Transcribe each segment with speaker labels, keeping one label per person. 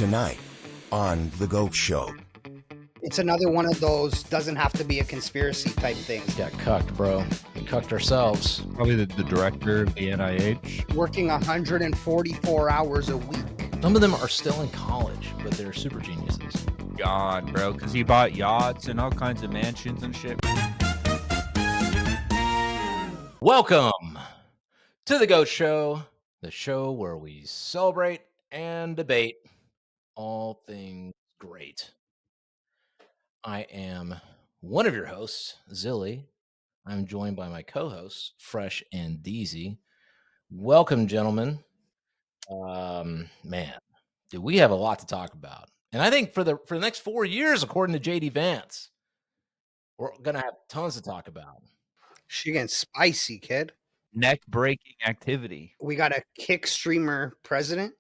Speaker 1: Tonight on The GOAT Show.
Speaker 2: It's another one of those doesn't have to be a conspiracy type things.
Speaker 3: Got cucked, bro. We cucked ourselves.
Speaker 4: Probably the director of the NIH.
Speaker 2: Working 144 hours a week.
Speaker 3: Some of them are still in college, but they're super geniuses.
Speaker 4: God, bro, because he bought yachts and all kinds of mansions and shit.
Speaker 3: Welcome to The GOAT Show, the show where we celebrate and debate all things great. I am one of your hosts, ZiLLY. I'm joined by my co-hosts, Fresh and Deezy. Welcome, gentlemen. Man, dude, we have a lot to talk about. And I think for the next 4 years, according to JD Vance, we're going to have tons to talk about.
Speaker 2: She getting spicy, kid.
Speaker 4: Neck-breaking activity.
Speaker 2: We got a kick streamer president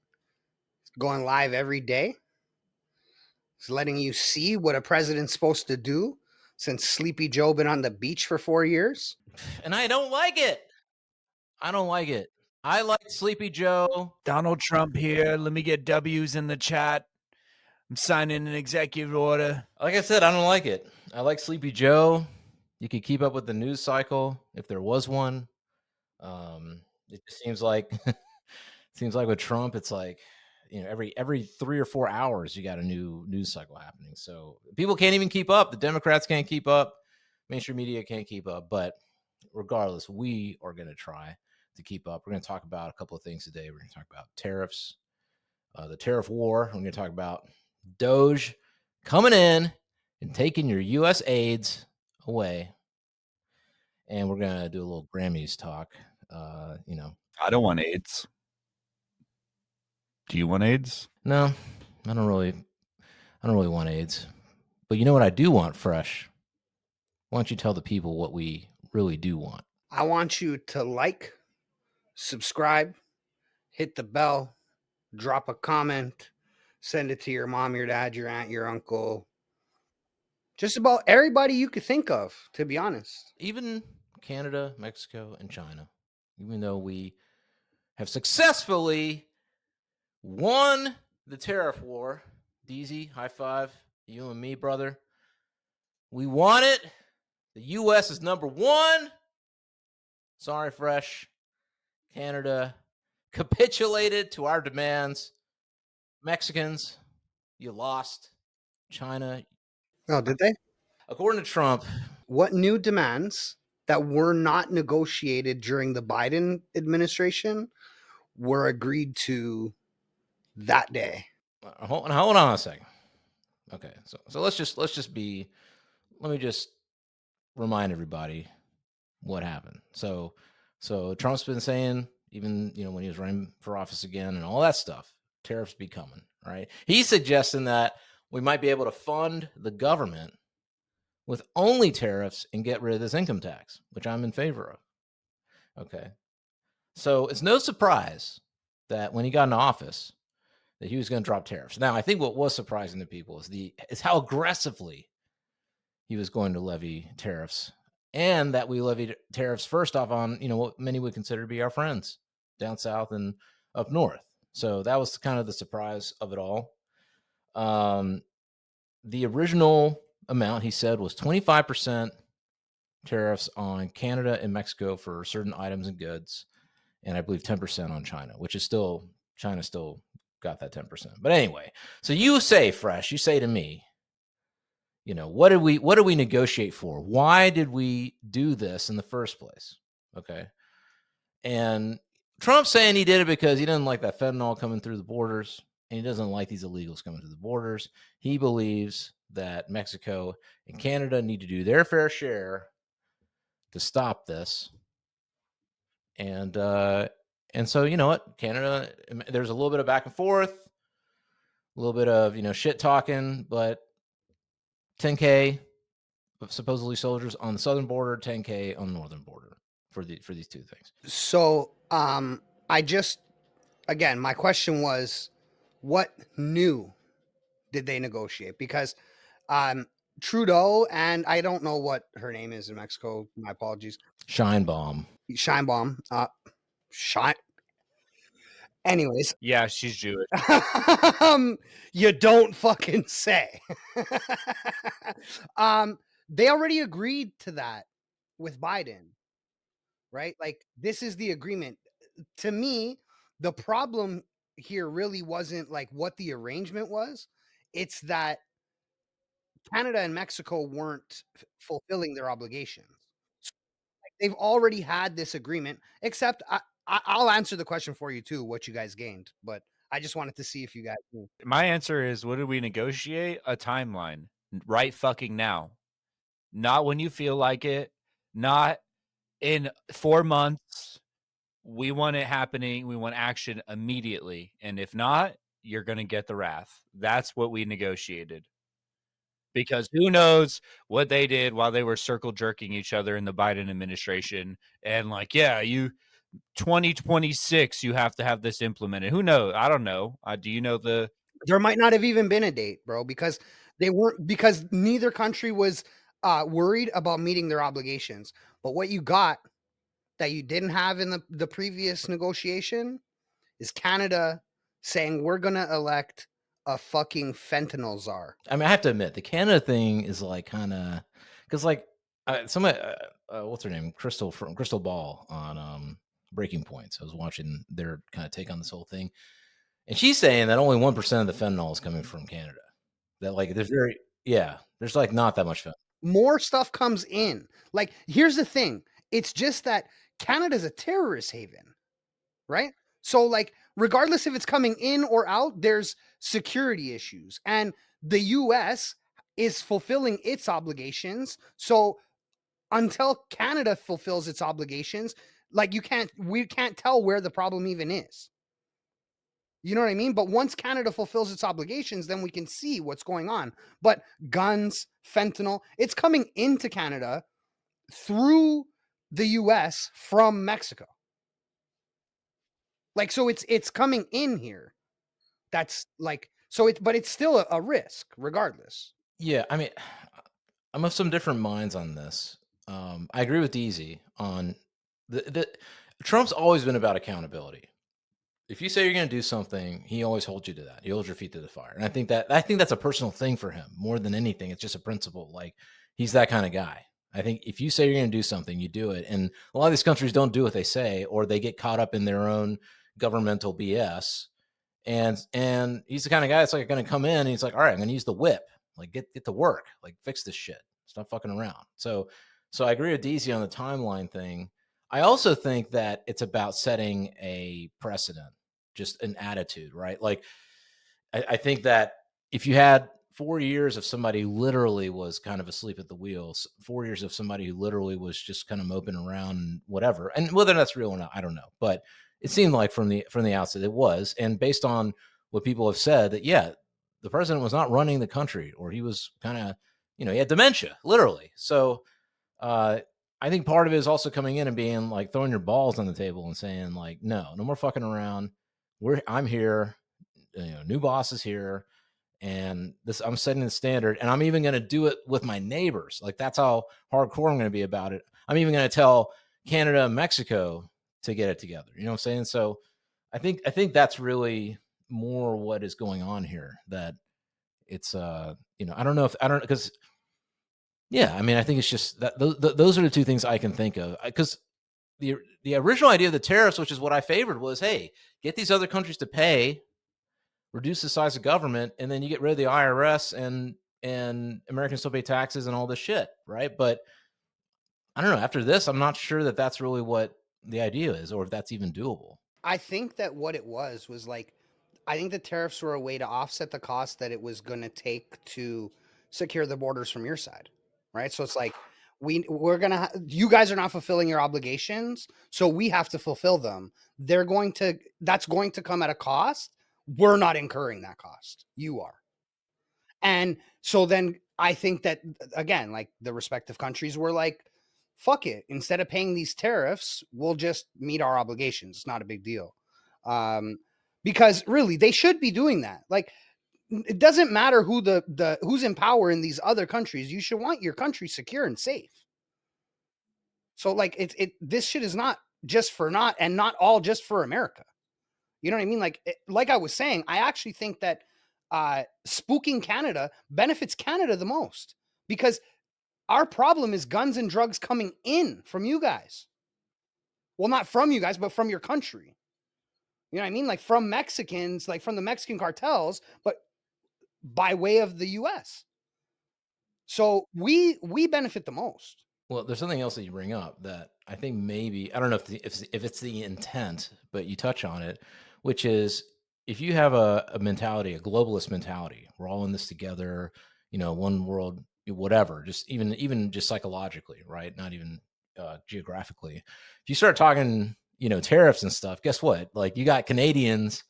Speaker 2: going live every day. It's letting you see what a president's supposed to do since Sleepy Joe been on the beach for 4 years.
Speaker 3: And I don't like it. I like Sleepy Joe.
Speaker 5: Donald Trump here. Let me get W's in the chat. I'm signing an executive order.
Speaker 3: Like I said, I don't like it. I like Sleepy Joe. You could keep up with the news cycle if there was one. It just seems like with Trump, it's like, you know, every 3 or 4 hours you got a new news cycle happening. So people can't even keep up. The Democrats can't keep up. Mainstream media can't keep up. But regardless, we are going to try to keep up. We're going to talk about a couple of things today. We're going to talk about tariffs, the tariff war. We're going to talk about DOGE coming in and taking your USAIDs away. And we're going to do a little Grammys talk.
Speaker 4: I don't want AIDS. Do you want AIDS?
Speaker 3: No, I don't really want AIDS. But you know what I do want, Fresh? Why don't you tell the people what we really do want?
Speaker 2: I want you to like, subscribe, hit the bell, drop a comment, send it to your mom, your dad, your aunt, your uncle. Just about everybody you could think of, to be honest.
Speaker 3: Even Canada, Mexico, and China, even though we have successfully won the tariff war. Deezy, high five. You and me, brother. We won it. The U.S. is number one. Sorry, Fresh. Canada capitulated to our demands. Mexicans, you lost. China.
Speaker 2: Oh, did they?
Speaker 3: According to Trump.
Speaker 2: What new demands that were not negotiated during the Biden administration were agreed to that day?
Speaker 3: Hold on a second. Okay, so let me just remind everybody what happened. So Trump's been saying, even when he was running for office again and all that stuff, tariffs be coming, right? He's suggesting that we might be able to fund the government with only tariffs and get rid of this income tax, which I'm in favor of. Okay. So it's no surprise that when he got into office, that he was going to drop tariffs. Now, I think what was surprising to people is how aggressively he was going to levy tariffs, and that we levied tariffs first off on, what many would consider to be our friends down south and up north. So that was kind of the surprise of it all. The original amount, he said, was 25% tariffs on Canada and Mexico for certain items and goods, and I believe 10% on China, which is China still got that 10%. But anyway, so you say, Fresh, you say to me, what did we negotiate for? Why did we do this in the first place? Okay. And Trump's saying he did it because he doesn't like that fentanyl coming through the borders, and he doesn't like these illegals coming through the borders. He believes that Mexico and Canada need to do their fair share to stop this. And so, you know what, Canada, there's a little bit of back and forth, a little bit of, shit talking, but 10K of supposedly soldiers on the southern border, 10K on the northern border for these two things.
Speaker 2: So, again, my question was, what new did they negotiate? Because Trudeau, and I don't know what her name is in Mexico. My apologies.
Speaker 3: Sheinbaum.
Speaker 2: Anyways,
Speaker 4: Yeah, she's Jewish.
Speaker 2: you don't fucking say. They already agreed to that with Biden, right? Like, this is the agreement. To me, the problem here really wasn't like what the arrangement was. It's that Canada and Mexico weren't fulfilling their obligations. They've already had this agreement, except I'll answer the question for you too, what you guys gained. But I just wanted to see if you guys knew.
Speaker 4: My answer is, what did we negotiate? A timeline. Right fucking now. Not when you feel like it. Not in 4 months. We want it happening. We want action immediately. And if not, you're going to get the wrath. That's what we negotiated. Because who knows what they did while they were circle jerking each other in the Biden administration. And like, yeah, you 2026, you have to have this implemented. Who knows? I don't know. Do you know the...
Speaker 2: There might not have even been a date, bro, because because neither country was worried about meeting their obligations. But what you got that you didn't have in the previous negotiation is Canada saying we're gonna elect a fucking fentanyl czar.
Speaker 3: I mean, I have to admit, the Canada thing is like kind of because like somebody, what's her name, Crystal from Crystal Ball on Breaking Points. I was watching their kind of take on this whole thing, and she's saying that only 1% of the fentanyl is coming from Canada. That like there's there's like not that much fentanyl.
Speaker 2: More stuff comes in. Like, here's the thing. It's just that Canada's a terrorist haven, right? So, like, regardless if it's coming in or out, there's security issues. And the US is fulfilling its obligations. So, until Canada fulfills its obligations, like, we can't tell where the problem even is. You know what I mean? But once Canada fulfills its obligations, then we can see what's going on. But guns, fentanyl, it's coming into Canada through the US from Mexico. Like, so it's coming in here. That's like, but it's still a risk regardless.
Speaker 3: Yeah, I mean, I'm of some different minds on this. I agree with Deezy on the Trump's always been about accountability. If you say you're going to do something, he always holds you to that. He holds your feet to the fire. And I think that's a personal thing for him more than anything. It's just a principle. Like, he's that kind of guy. I think if you say you're going to do something, you do it. And a lot of these countries don't do what they say, or they get caught up in their own governmental BS. And he's the kind of guy that's like going to come in and he's like, all right, I'm going to use the whip. Like, get to work. Like, fix this shit. Stop fucking around. So I agree with Deezy on the timeline thing. I also think that it's about setting a precedent, just an attitude, right? Like, I think that if you had 4 years of somebody who literally was kind of asleep at the wheels, 4 years of somebody who literally was just kind of moping around and whatever, and whether that's real or not, I don't know. But it seemed like from the outset it was. And based on what people have said, that, yeah, the president was not running the country, or he was kind of, he had dementia, literally. So I think part of it is also coming in and being like throwing your balls on the table and saying like, no more fucking around. I'm here. New boss is here, and I'm setting the standard, and I'm even going to do it with my neighbors. Like, that's how hardcore I'm going to be about it. I'm even going to tell Canada and Mexico to get it together. You know what I'm saying? So I think that's really more what is going on here. That it's I don't know because. Yeah, I mean, I think it's just that those are the two things I can think of. Because the original idea of the tariffs, which is what I favored, was, hey, get these other countries to pay, reduce the size of government, and then you get rid of the IRS, and Americans still pay taxes and all this shit, right? But I don't know. After this, I'm not sure that that's really what the idea is, or if that's even doable.
Speaker 2: I think that what it was like, I think the tariffs were a way to offset the cost that it was going to take to secure the borders from your side, right? So it's like, you guys are not fulfilling your obligations, so we have to fulfill them. That's going to come at a cost. We're not incurring that cost. You are. And so then I think that, again, like, the respective countries were like, fuck it. Instead of paying these tariffs, we'll just meet our obligations. It's not a big deal. Because really, they should be doing that. Like, it doesn't matter who's in power in these other countries. You should want your country secure and safe. So, like, this shit is not just for not all just for America. You know what I mean? Like I was saying, I actually think that spooking Canada benefits Canada the most, because our problem is guns and drugs coming in from you guys. Well, not from you guys, but from your country. You know what I mean? Like from Mexicans, like from the Mexican cartels, but by way of the US. So we benefit the most.
Speaker 3: Well, there's something else that you bring up that I think maybe, I don't know if it's the intent, but you touch on it, which is if you have a mentality, a globalist mentality, we're all in this together, one world, whatever, just even just psychologically, right? Not even geographically. If you start talking, tariffs and stuff, guess what? Like you got Canadians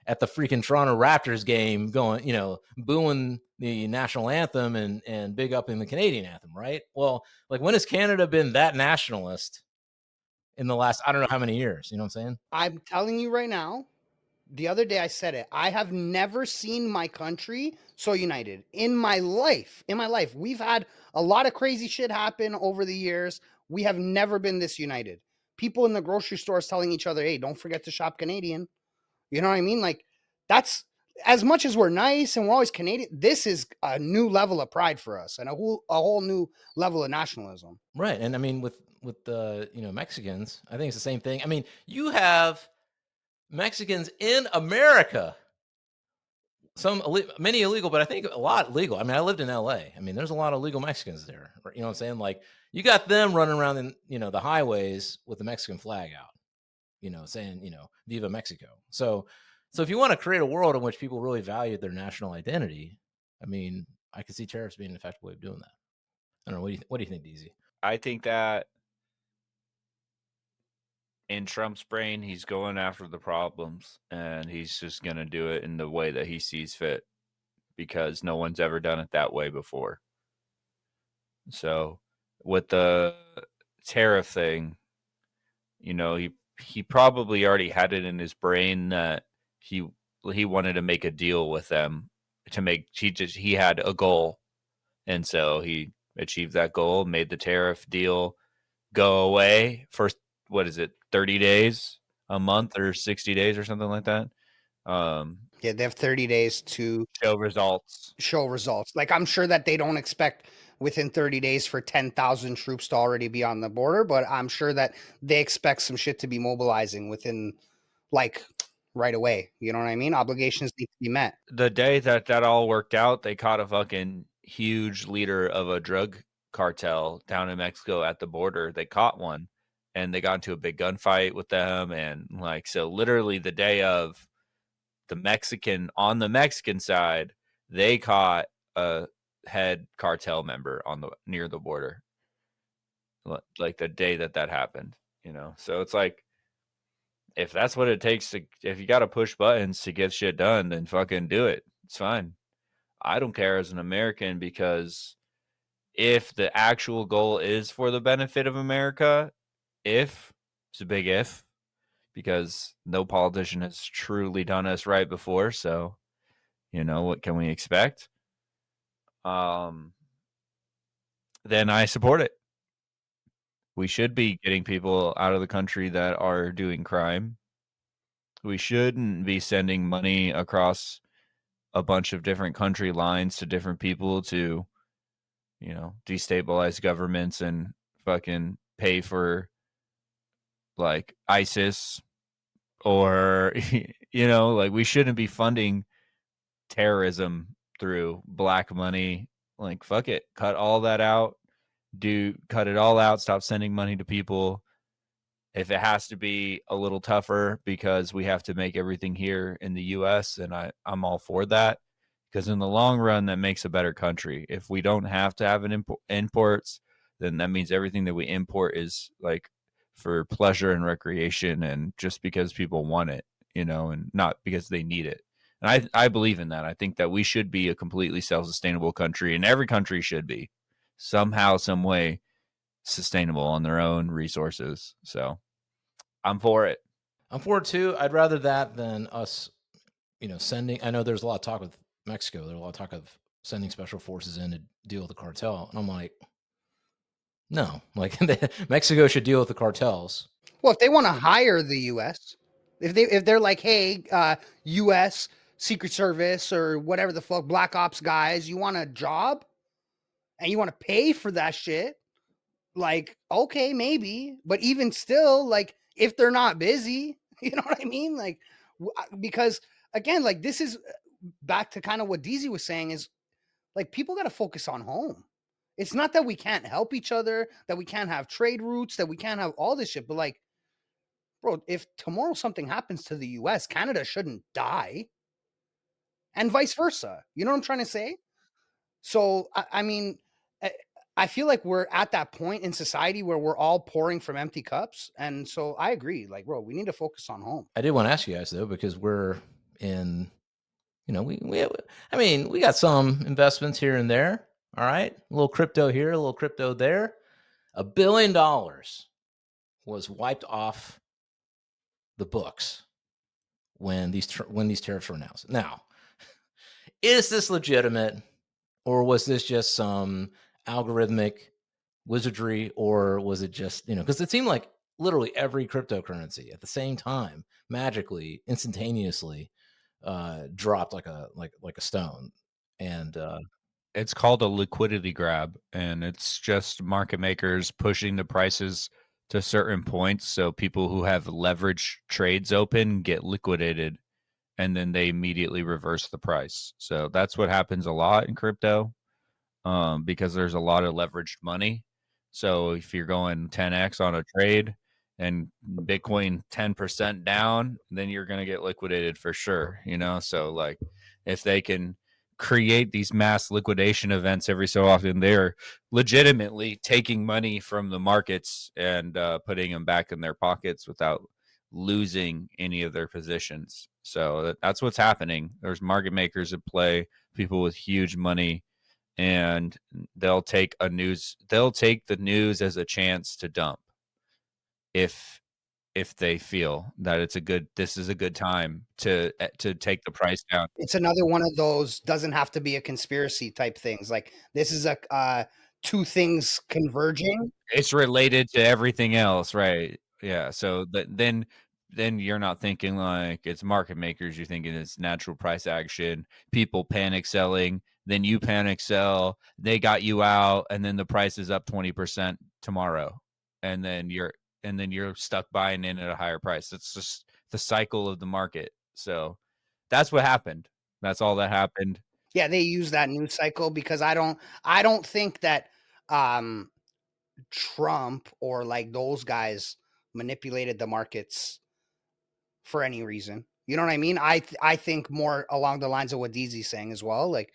Speaker 3: at the freaking Toronto Raptors game going, booing the national anthem and big up in the Canadian anthem, right? Well, like when has Canada been that nationalist in the last, I don't know how many years, you know what I'm saying?
Speaker 2: I'm telling you right now, the other day I said it, I have never seen my country so united in my life. In my life, we've had a lot of crazy shit happen over the years. We have never been this united. People in the grocery stores telling each other, hey, don't forget to shop Canadian. You know what I mean? Like, that's, as much as we're nice and we're always Canadian, this is a new level of pride for us and a whole new level of nationalism.
Speaker 3: Right. And I mean, with the, Mexicans, I think it's the same thing. I mean, you have Mexicans in America, many illegal, but I think a lot legal. I mean, I lived in LA. I mean, there's a lot of legal Mexicans there. You know what I'm saying? Like you got them running around in, the highways with the Mexican flag out, saying, Viva Mexico. So if you want to create a world in which people really value their national identity, I mean, I could see tariffs being an effective way of doing that. I don't know. What do you think, Deezy?
Speaker 4: I think that in Trump's brain, he's going after the problems and he's just going to do it in the way that he sees fit because no one's ever done it that way before. So with the tariff thing, he probably already had it in his brain that he wanted to make a deal with them he had a goal. And so he achieved that goal, made the tariff deal go away for, 30 days, a month, or 60 days or something like that.
Speaker 2: Yeah, they have 30 days to
Speaker 4: show results.
Speaker 2: Like, I'm sure that they don't expect within 30 days for 10,000 troops to already be on the border, but I'm sure that they expect some shit to be mobilizing within, like, right away. You know what I mean? Obligations need to be met.
Speaker 4: The day that all worked out, they caught a fucking huge leader of a drug cartel down in Mexico at the border. They caught one and they got into a big gunfight with them. And so literally the day of on the Mexican side, they caught a head cartel member near the border. Like the day that happened, So it's like, if that's what it takes if you got to push buttons to get shit done, then fucking do it. It's fine. I don't care as an American, because if the actual goal is for the benefit of America, it's a big if, because no politician has truly done us right before. So, what can we expect? Then I support it. We should be getting people out of the country that are doing crime. We shouldn't be sending money across a bunch of different country lines to different people to, destabilize governments and fucking pay for like ISIS or, like we shouldn't be funding terrorism through black money. Like, fuck it. Cut all that out. Cut it all out. Stop sending money to people. If it has to be a little tougher because we have to make everything here in the US, and I'm all for that, because in the long run, that makes a better country. If we don't have to have imports, then that means everything that we import is like for pleasure and recreation and just because people want it, and not because they need it. And I believe in that. I think that we should be a completely self-sustainable country, and every country should be somehow, some way sustainable on their own resources. So I'm for it.
Speaker 3: I'm for it too. I'd rather that than us, sending. I know there's a lot of talk with Mexico. There's a lot of talk of sending special forces in to deal with the cartel. And I'm like, no, like Mexico should deal with the cartels.
Speaker 2: Well, if they want to hire the U.S., If they're like, hey, U.S. Secret Service or whatever the fuck, Black Ops guys, you want a job and you want to pay for that shit? Like, okay, maybe, but even still, like, if they're not busy, you know what I mean? Like, because again, like, this is back to kind of what Deezy was saying is like, people got to focus on home. It's not that we can't help each other, that we can't have trade routes, that we can't have all this shit, but like, bro, if tomorrow something happens to the US, Canada shouldn't die, and vice versa. You know what I'm trying to say? So, I mean, I feel like we're at that point in society where we're all pouring from empty cups. And so I agree. Like, bro, we need to focus on home.
Speaker 3: I did want to ask you guys though, because we're in, we have, I mean, we got some investments here and there. All right, a little crypto here, a little crypto there. $1 billion was wiped off the books when these tariffs were announced. Now, is this legitimate, or was this just some algorithmic wizardry, or was it just, because it seemed like literally every cryptocurrency at the same time magically, instantaneously dropped like a stone. And
Speaker 4: It's called a liquidity grab, and it's just market makers pushing the prices to certain points so people who have leverage trades open get liquidated, and then they immediately reverse the price. So that's what happens a lot in crypto, because there's a lot of leveraged money. So if you're going 10x on a trade and Bitcoin 10% down, then you're going to get liquidated for sure, So like if they can create these mass liquidation events every so often, they're legitimately taking money from the markets and putting them back in their pockets without losing any of their positions. So that's what's happening. There's market makers at play, people with huge money, and they'll take the news as a chance to dump if they feel that this is a good time to take the price down.
Speaker 2: It's another one of those doesn't have to be a conspiracy type things. Like, this is a two things converging.
Speaker 4: It's related to everything else, right? Yeah. So then you're not thinking like it's market makers. You're thinking it's natural price action, people panic selling. Then you panic sell. They got you out, and then the price is up 20% tomorrow, and then you're stuck buying in at a higher price. It's just the cycle of the market. So that's what happened. That's all that happened.
Speaker 2: Yeah, they use that news cycle because I don't think that Trump or like those guys manipulated the markets for any reason. You know what I mean? I think more along the lines of what Deezy's saying as well. Like,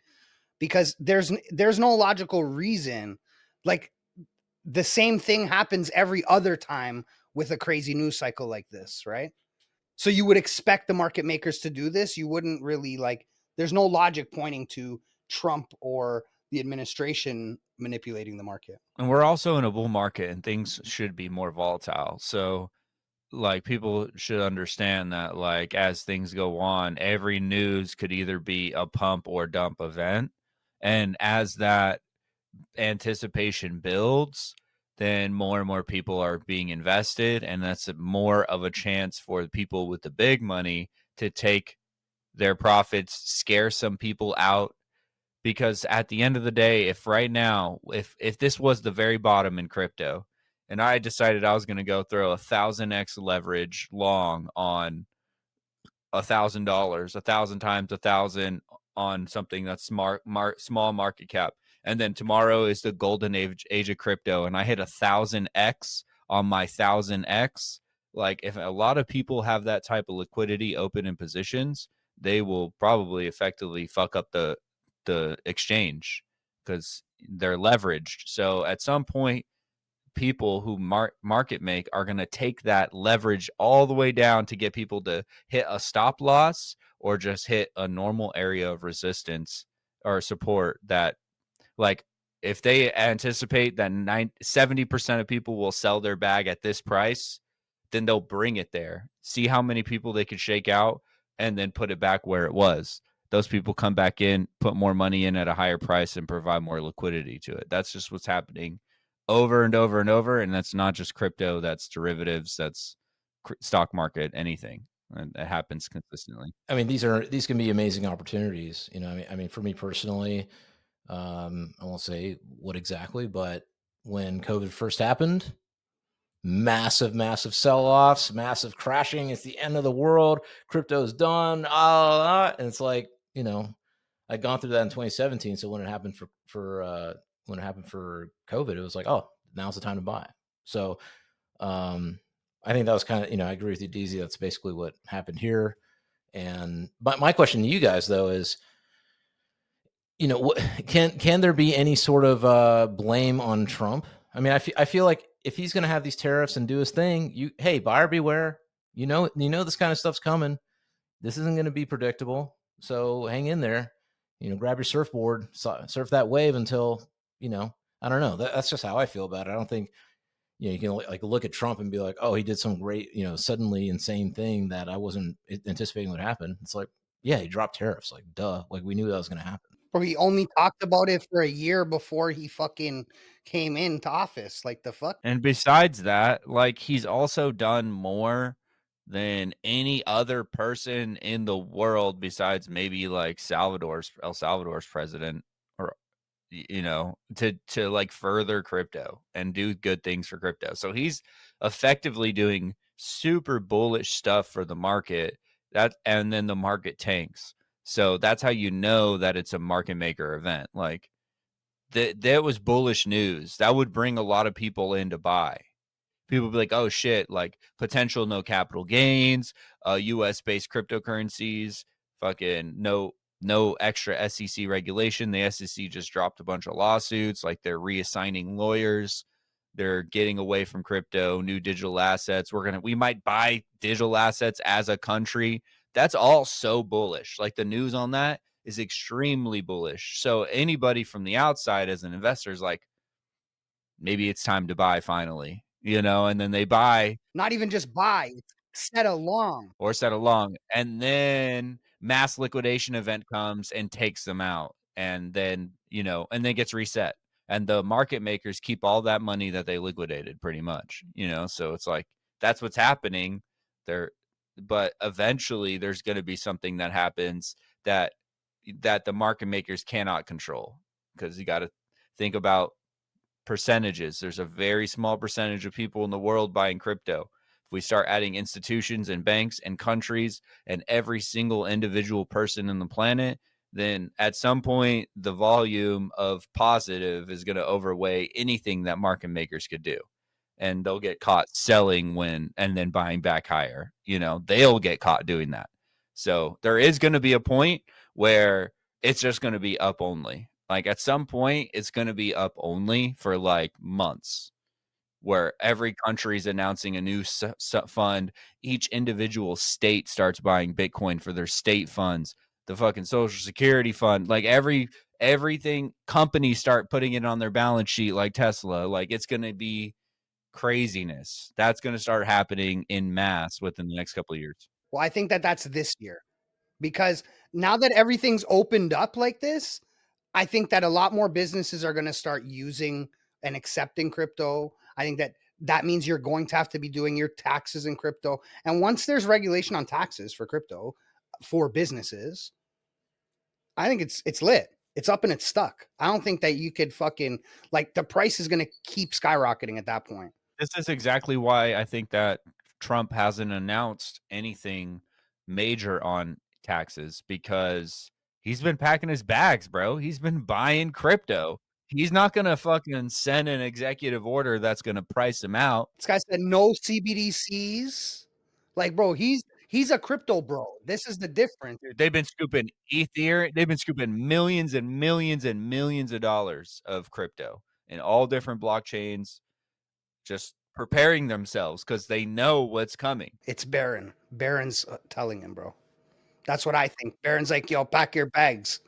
Speaker 2: because there's no logical reason. Like, the same thing happens every other time with a crazy news cycle like this, right? So you would expect the market makers to do this. You wouldn't really like. There's no logic pointing to Trump or the administration manipulating the market.
Speaker 4: And we're also in a bull market, and things should be more volatile. So like people should understand that like as things go on, every news could either be a pump or dump event. And as that anticipation builds, then more and more people are being invested, and that's more of a chance for the people with the big money to take their profits, scare some people out. Because at the end of the day, if right now, if this was the very bottom in crypto, and I decided I was going to go throw 1,000x leverage long on $1,000, 1,000 times 1,000 on something that's small market cap, and then tomorrow is the golden age of crypto, and I hit 1,000x on my 1,000x. Like if a lot of people have that type of liquidity open in positions, they will probably effectively fuck up the exchange because they're leveraged. So at some point, people who market make are going to take that leverage all the way down to get people to hit a stop loss or just hit a normal area of resistance or support. That like if they anticipate that 70% of people will sell their bag at this price, then they'll bring it there, see how many people they could shake out, and then put it back where it was. Those people come back in, put more money in at a higher price, and provide more liquidity to it. That's just what's happening over and over and over. And that's not just crypto, that's derivatives, that's stock market, anything. and it happens consistently.
Speaker 3: I mean, these can be amazing opportunities. You know, I mean, for me personally, I won't say what exactly, but when COVID first happened, massive sell-offs, massive crashing. It's the end of the world. Crypto's done. And it's like, you know, I'd gone through that in 2017. So when it happened when it happened for COVID, it was like, oh, now's the time to buy. So I think that was kind of, you know, I agree with you, Deezy. That's basically what happened here. And but my question to you guys though is, you know, what can there be any sort of blame on Trump? I mean, I feel like if he's going to have these tariffs and do his thing, hey, buyer beware. You know this kind of stuff's coming. This isn't going to be predictable. So hang in there. You know, grab your surfboard, surf that wave until, you know, I don't know. That's just how I feel about it. I don't think, you know, you can like look at Trump and be like, oh, he did some great, you know, suddenly insane thing that I wasn't anticipating would happen. It's like, yeah, he dropped tariffs. Like, duh. Like we knew that was going to happen.
Speaker 2: Bro, he only talked about it for a year before he fucking came into office. Like the fuck?
Speaker 4: And besides that, like he's also done more than any other person in the world besides maybe like El Salvador's president, or you know, to like further crypto and do good things for crypto. So he's effectively doing super bullish stuff for the market, and then the market tanks. So that's how you know that it's a market maker event. Like that was bullish news. That would bring a lot of people in to buy. People would be like, oh shit, like potential no capital gains, US based cryptocurrencies, fucking no extra SEC regulation. The SEC just dropped a bunch of lawsuits, like they're reassigning lawyers. They're getting away from crypto, new digital assets. We might buy digital assets as a country. That's all so bullish. Like the news on that is extremely bullish. So anybody from the outside as an investor is like, maybe it's time to buy finally, you know, and then they buy
Speaker 2: Not even just buy, set along.
Speaker 4: or set along, and then mass liquidation event comes and takes them out, and then, you know, and then gets reset. And the market makers keep all that money that they liquidated pretty much, you know, so it's like that's what's happening there. But eventually there's going to be something that happens that the market makers cannot control, because you got to think about percentages. There's a very small percentage of people in the world buying crypto. If we start adding institutions and banks and countries and every single individual person on the planet, then at some point the volume of positive is going to overweigh anything that market makers could do. And they'll get caught selling and then buying back higher. You know, they'll get caught doing that. So there is going to be a point where it's just going to be up only. Like at some point, it's going to be up only for like months, where every country is announcing a new fund. Each individual state starts buying Bitcoin for their state funds. The fucking Social Security fund, like everything, companies start putting it on their balance sheet, like Tesla. Like it's going to be craziness. That's going to start happening in mass within the next couple of years.
Speaker 2: Well, I think that that's this year, because now that everything's opened up like this, I think that a lot more businesses are going to start using and accepting crypto. I think that means you're going to have to be doing your taxes in crypto. And once there's regulation on taxes for crypto for businesses, I think it's lit. It's up and it's stuck. I don't think that you could fucking, like, the price is going to keep skyrocketing at that point.
Speaker 4: This is exactly why I think that Trump hasn't announced anything major on taxes, because he's been packing his bags, bro. He's been buying crypto. He's not going to fucking send an executive order that's going to price him out.
Speaker 2: This guy said no CBDCs. Like, bro, he's a crypto bro. This is the difference.
Speaker 4: Dude, they've been scooping Ether. They've been scooping millions and millions and millions of dollars of crypto in all different blockchains, just preparing themselves because they know what's coming.
Speaker 2: It's Barron. Barron's telling him, bro. That's what I think. Barron's like, yo, pack your bags,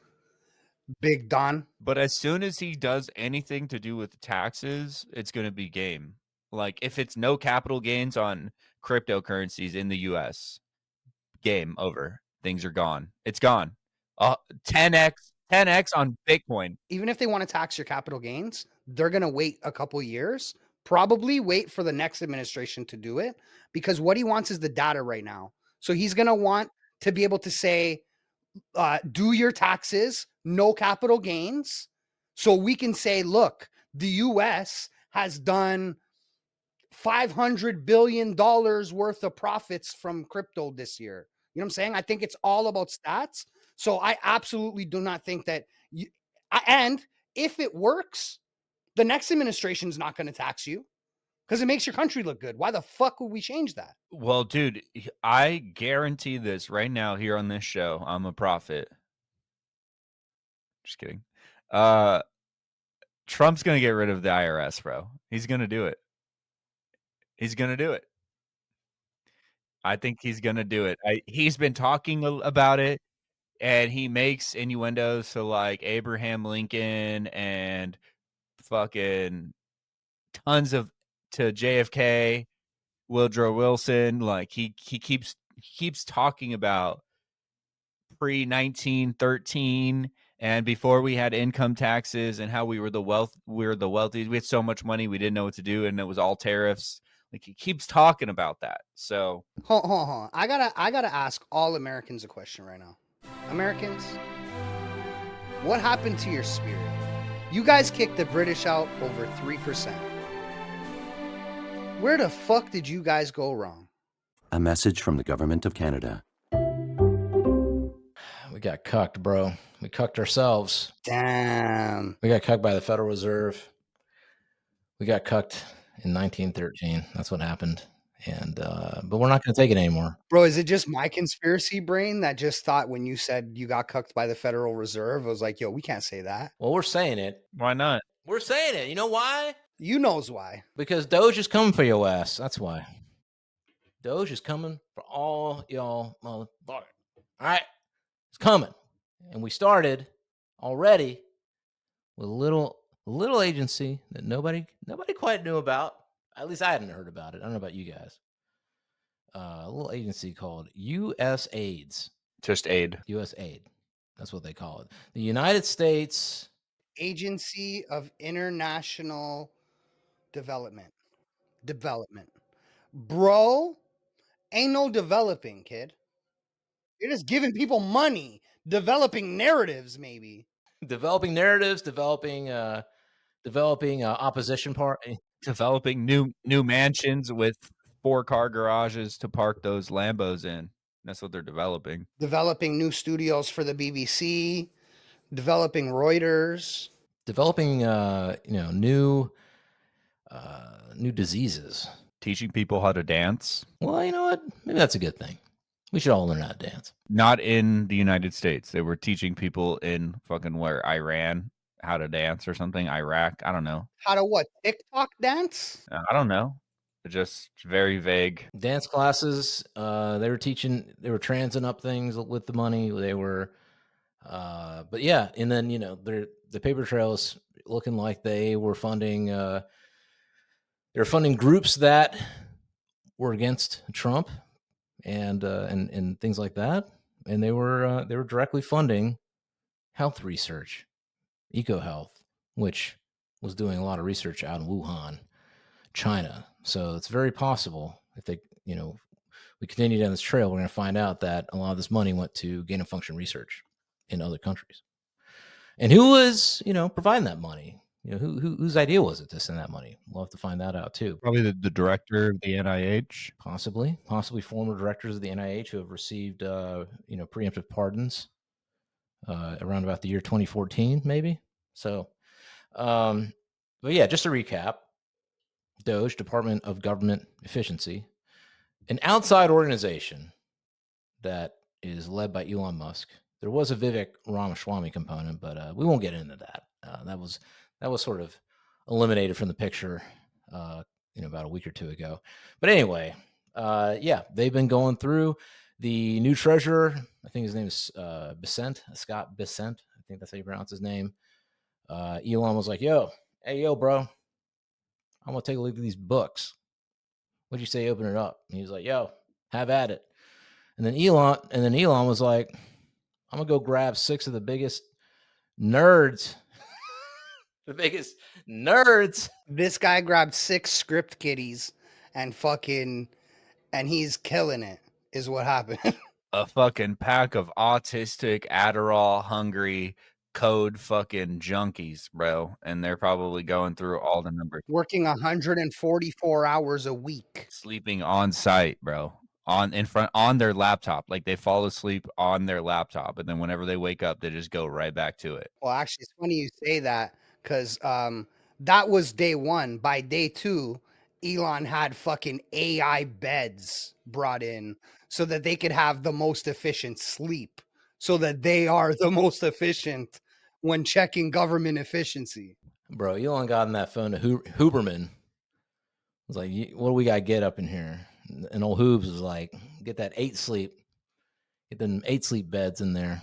Speaker 2: Big Don.
Speaker 4: But as soon as he does anything to do with taxes, it's going to be game. Like if it's no capital gains on cryptocurrencies in the US, game over. Things are gone. It's gone. 10x on Bitcoin.
Speaker 2: Even if they want to tax your capital gains, they're going to wait a couple years, probably wait for the next administration to do it, because what he wants is the data right now. So he's going to want to be able to say, do your taxes, no capital gains. So we can say, look, the US has done $500 billion worth of profits from crypto this year. You know what I'm saying? I think it's all about stats. So I absolutely do not think that and if it works, the next administration is not going to tax you because it makes your country look good. Why the fuck would we change that?
Speaker 4: Well, dude, I guarantee this right now here on this show. I'm a prophet. Just kidding. Trump's going to get rid of the IRS, bro. He's going to do it. He's going to do it. I think he's going to do it. He's been talking about it, and he makes innuendos to like Abraham Lincoln and fucking tons of to JFK, Woodrow Wilson. Like he keeps talking about pre-1913 and before we had income taxes and how we were the wealthy. We had so much money we didn't know what to do, and it was all tariffs. Like he keeps talking about that. So
Speaker 2: hold on. I gotta ask all Americans a question right now. Americans, what happened to your spirit? You guys kicked the British out over 3%. Where the fuck did you guys go wrong?
Speaker 6: A message from the Government of Canada.
Speaker 3: We got cucked, bro. We cucked ourselves.
Speaker 2: Damn.
Speaker 3: We got cucked by the Federal Reserve. We got cucked in 1913. That's what happened. And but we're not going to take it anymore.
Speaker 2: Bro, is it just my conspiracy brain that just thought when you said you got cucked by the Federal Reserve, I was like, yo, we can't say that.
Speaker 3: Well, we're saying it.
Speaker 4: why not?
Speaker 3: We're saying it. You know why?
Speaker 2: You knows why.
Speaker 3: Because DOGE is coming for your ass. That's why. DOGE is coming for all y'all motherfuckers. All right? It's coming. And we started already with a little agency that nobody quite knew about. At least I hadn't heard about it. I don't know about you guys. A little agency called USAID.
Speaker 4: Just aid.
Speaker 3: USAID. That's what they call it. The United States
Speaker 2: Agency of International Development. Bro, ain't no developing, kid. You're just giving people money, developing narratives, maybe.
Speaker 3: developing narratives, developing opposition party.
Speaker 4: Developing new mansions with 4-car garages to park those Lambos in. That's what they're developing.
Speaker 2: Developing new studios for the BBC, developing Reuters,
Speaker 3: Developing new diseases.
Speaker 4: Teaching people how to dance.
Speaker 3: Well, you know what? Maybe that's a good thing. We should all learn how to dance.
Speaker 4: Not in the United States. They were teaching people in fucking where? Iran how to dance or something. Iraq. I don't know.
Speaker 2: how to what? TikTok dance?
Speaker 4: I don't know. Just very vague.
Speaker 3: Dance classes. They were transing up things with the money. They were, but yeah. And then the paper trails looking like they were funding. They were funding groups that were against Trump, and things like that. And they were directly funding health research, EcoHealth, which was doing a lot of research out in Wuhan, China. So it's very possible if they, we continue down this trail, we're going to find out that a lot of this money went to gain of function research in other countries. And who was, providing that money? Whose idea was it to send that money? We'll have to find that out too.
Speaker 4: Probably the director of the NIH.
Speaker 3: Possibly former directors of the NIH who have received, preemptive pardons around about the year 2014, maybe. So, but yeah, just to recap, DOGE, Department of Government Efficiency, an outside organization that is led by Elon Musk. There was a Vivek Ramaswamy component, but we won't get into that. That was sort of eliminated from the picture, about a week or two ago. But anyway, they've been going through the new treasurer. I think his name is Scott Bessent. I think that's how you pronounce his name. Elon was like, "Yo, bro, I'm gonna take a look at these books. What'd you say? Open it up." And he was like, "Yo, have at it." And then Elon was like, "I'm gonna go grab 6 of the biggest nerds." The biggest nerds.
Speaker 2: This guy grabbed 6 script kiddies and he's killing it. is what happened.
Speaker 4: A fucking pack of autistic, Adderall, hungry, code fucking junkies, bro. And they're probably going through all the numbers.
Speaker 2: Working 144 hours a week.
Speaker 4: Sleeping on site, bro. On their laptop. Like they fall asleep on their laptop. And then whenever they wake up, they just go right back to it.
Speaker 2: Well, actually, it's funny you say that because that was day one. By day two, Elon had fucking AI beds brought in so that they could have the most efficient sleep, so that they are the most efficient when checking government efficiency.
Speaker 3: Bro, Elon got on that phone to Huberman. Was like, what do we got to get up in here? And old Hoobs was like, get that 8 sleep. Get them 8 sleep beds in there.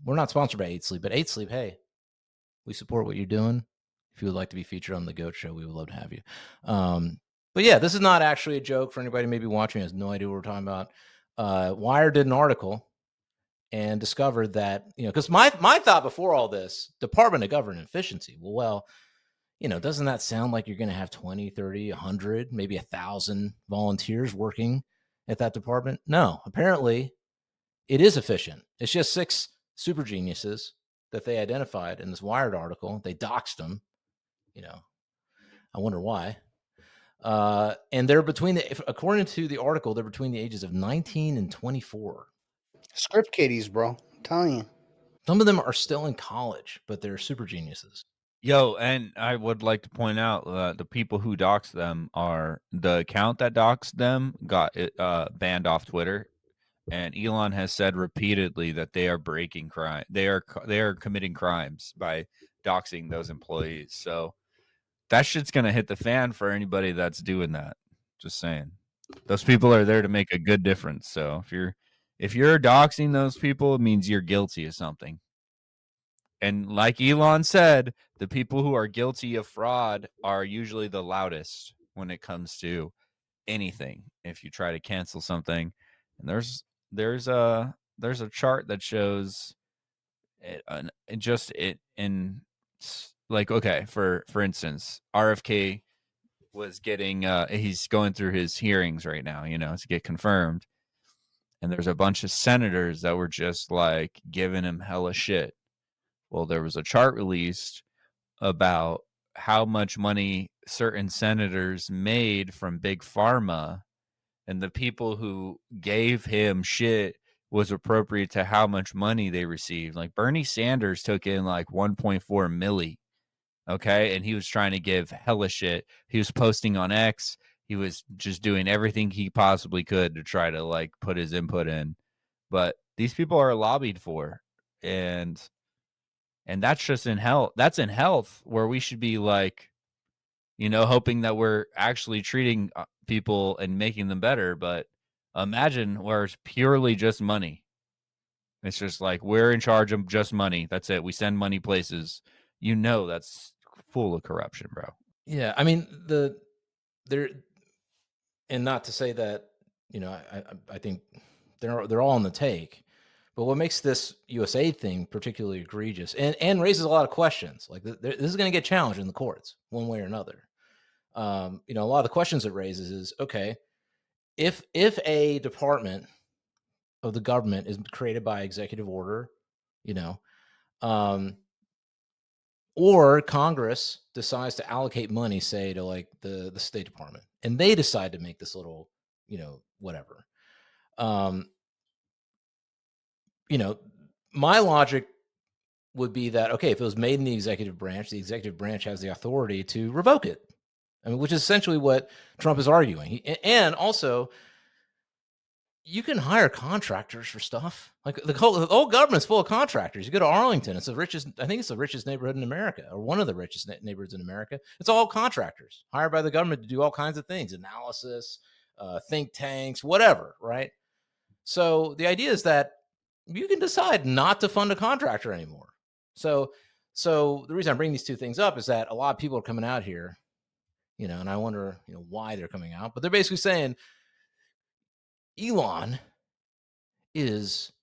Speaker 3: We're not sponsored by 8 sleep, but 8 sleep, hey, we support what you're doing. If you would like to be featured on the GOAT show, we would love to have you. But yeah, this is not actually a joke for anybody maybe watching who has no idea what we're talking about. Wired did an article and discovered that, because my thought before all this, Department of Government Efficiency, well, doesn't that sound like you're going to have 20, 30, 100, maybe 1,000 volunteers working at that department? No, apparently it is efficient. It's just 6 super geniuses that they identified in this Wired article. They doxed them. I wonder why. And they're according to the article, they're between the ages of 19 and 24.
Speaker 2: Script kiddies, bro. I'm telling you.
Speaker 3: Some of them are still in college, but they're super geniuses.
Speaker 4: Yo, and I would like to point out the people who doxed them are the account that doxed them got banned off Twitter, and Elon has said repeatedly that they are breaking crime. They are committing crimes by doxing those employees. So that shit's gonna hit the fan for anybody that's doing that. Just saying, those people are there to make a good difference. So if you're doxing those people, it means you're guilty of something. And like Elon said, the people who are guilty of fraud are usually the loudest when it comes to anything. If you try to cancel something, and there's a chart that shows it in like, okay, for instance, RFK was getting he's going through his hearings right now, to get confirmed, and there's a bunch of senators that were just like giving him hella shit. Well, there was a chart released about how much money certain senators made from big pharma, and the people who gave him shit was appropriate to how much money they received. Like Bernie Sanders took in like 1.4 milli. Okay. And he was trying to give hella shit. He was posting on X. He was just doing everything he possibly could to try to like put his input in. But these people are lobbied for. And that's just in health. That's in health, where we should be like, hoping that we're actually treating people and making them better. But imagine where it's purely just money. It's just like, we're in charge of just money. That's it. We send money places. That's full of corruption, bro.
Speaker 3: Yeah, I mean, and not to say that, I think they're all on the take. But what makes this USAID thing particularly egregious and raises a lot of questions, like this is going to get challenged in the courts one way or another. A lot of the questions it raises is, okay, if a department of the government is created by executive order, or Congress decides to allocate money, say to like the State Department, and they decide to make this little, whatever. My logic would be that, okay, if it was made in the executive branch has the authority to revoke it. I mean, which is essentially what Trump is arguing. And also, you can hire contractors for stuff. Like the whole government's full of contractors. You go to Arlington, I think it's the richest neighborhood in America, or one of the richest neighborhoods in America. It's all contractors hired by the government to do all kinds of things, analysis, think tanks, whatever, right? So the idea is that you can decide not to fund a contractor anymore. So the reason I'm bringing these two things up is that a lot of people are coming out here, and I wonder, why they're coming out, but they're basically saying Elon is,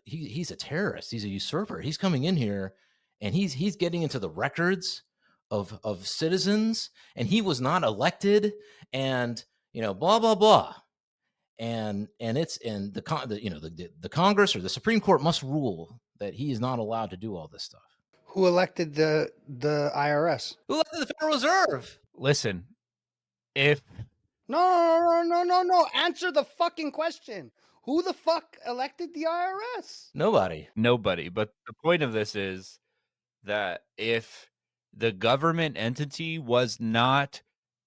Speaker 3: he's a terrorist. He's a usurper. He's coming in here and he's getting into the records of citizens, and he was not elected, and, blah, blah, blah. and the Congress or the Supreme Court must rule that he is not allowed to do all this stuff.
Speaker 2: Who elected the IRS?
Speaker 3: Who elected the Federal Reserve?
Speaker 4: Listen, if
Speaker 2: No. Answer the fucking question. Who the fuck elected the IRS?
Speaker 3: Nobody.
Speaker 4: nobody, but the point of this is that if the government entity was not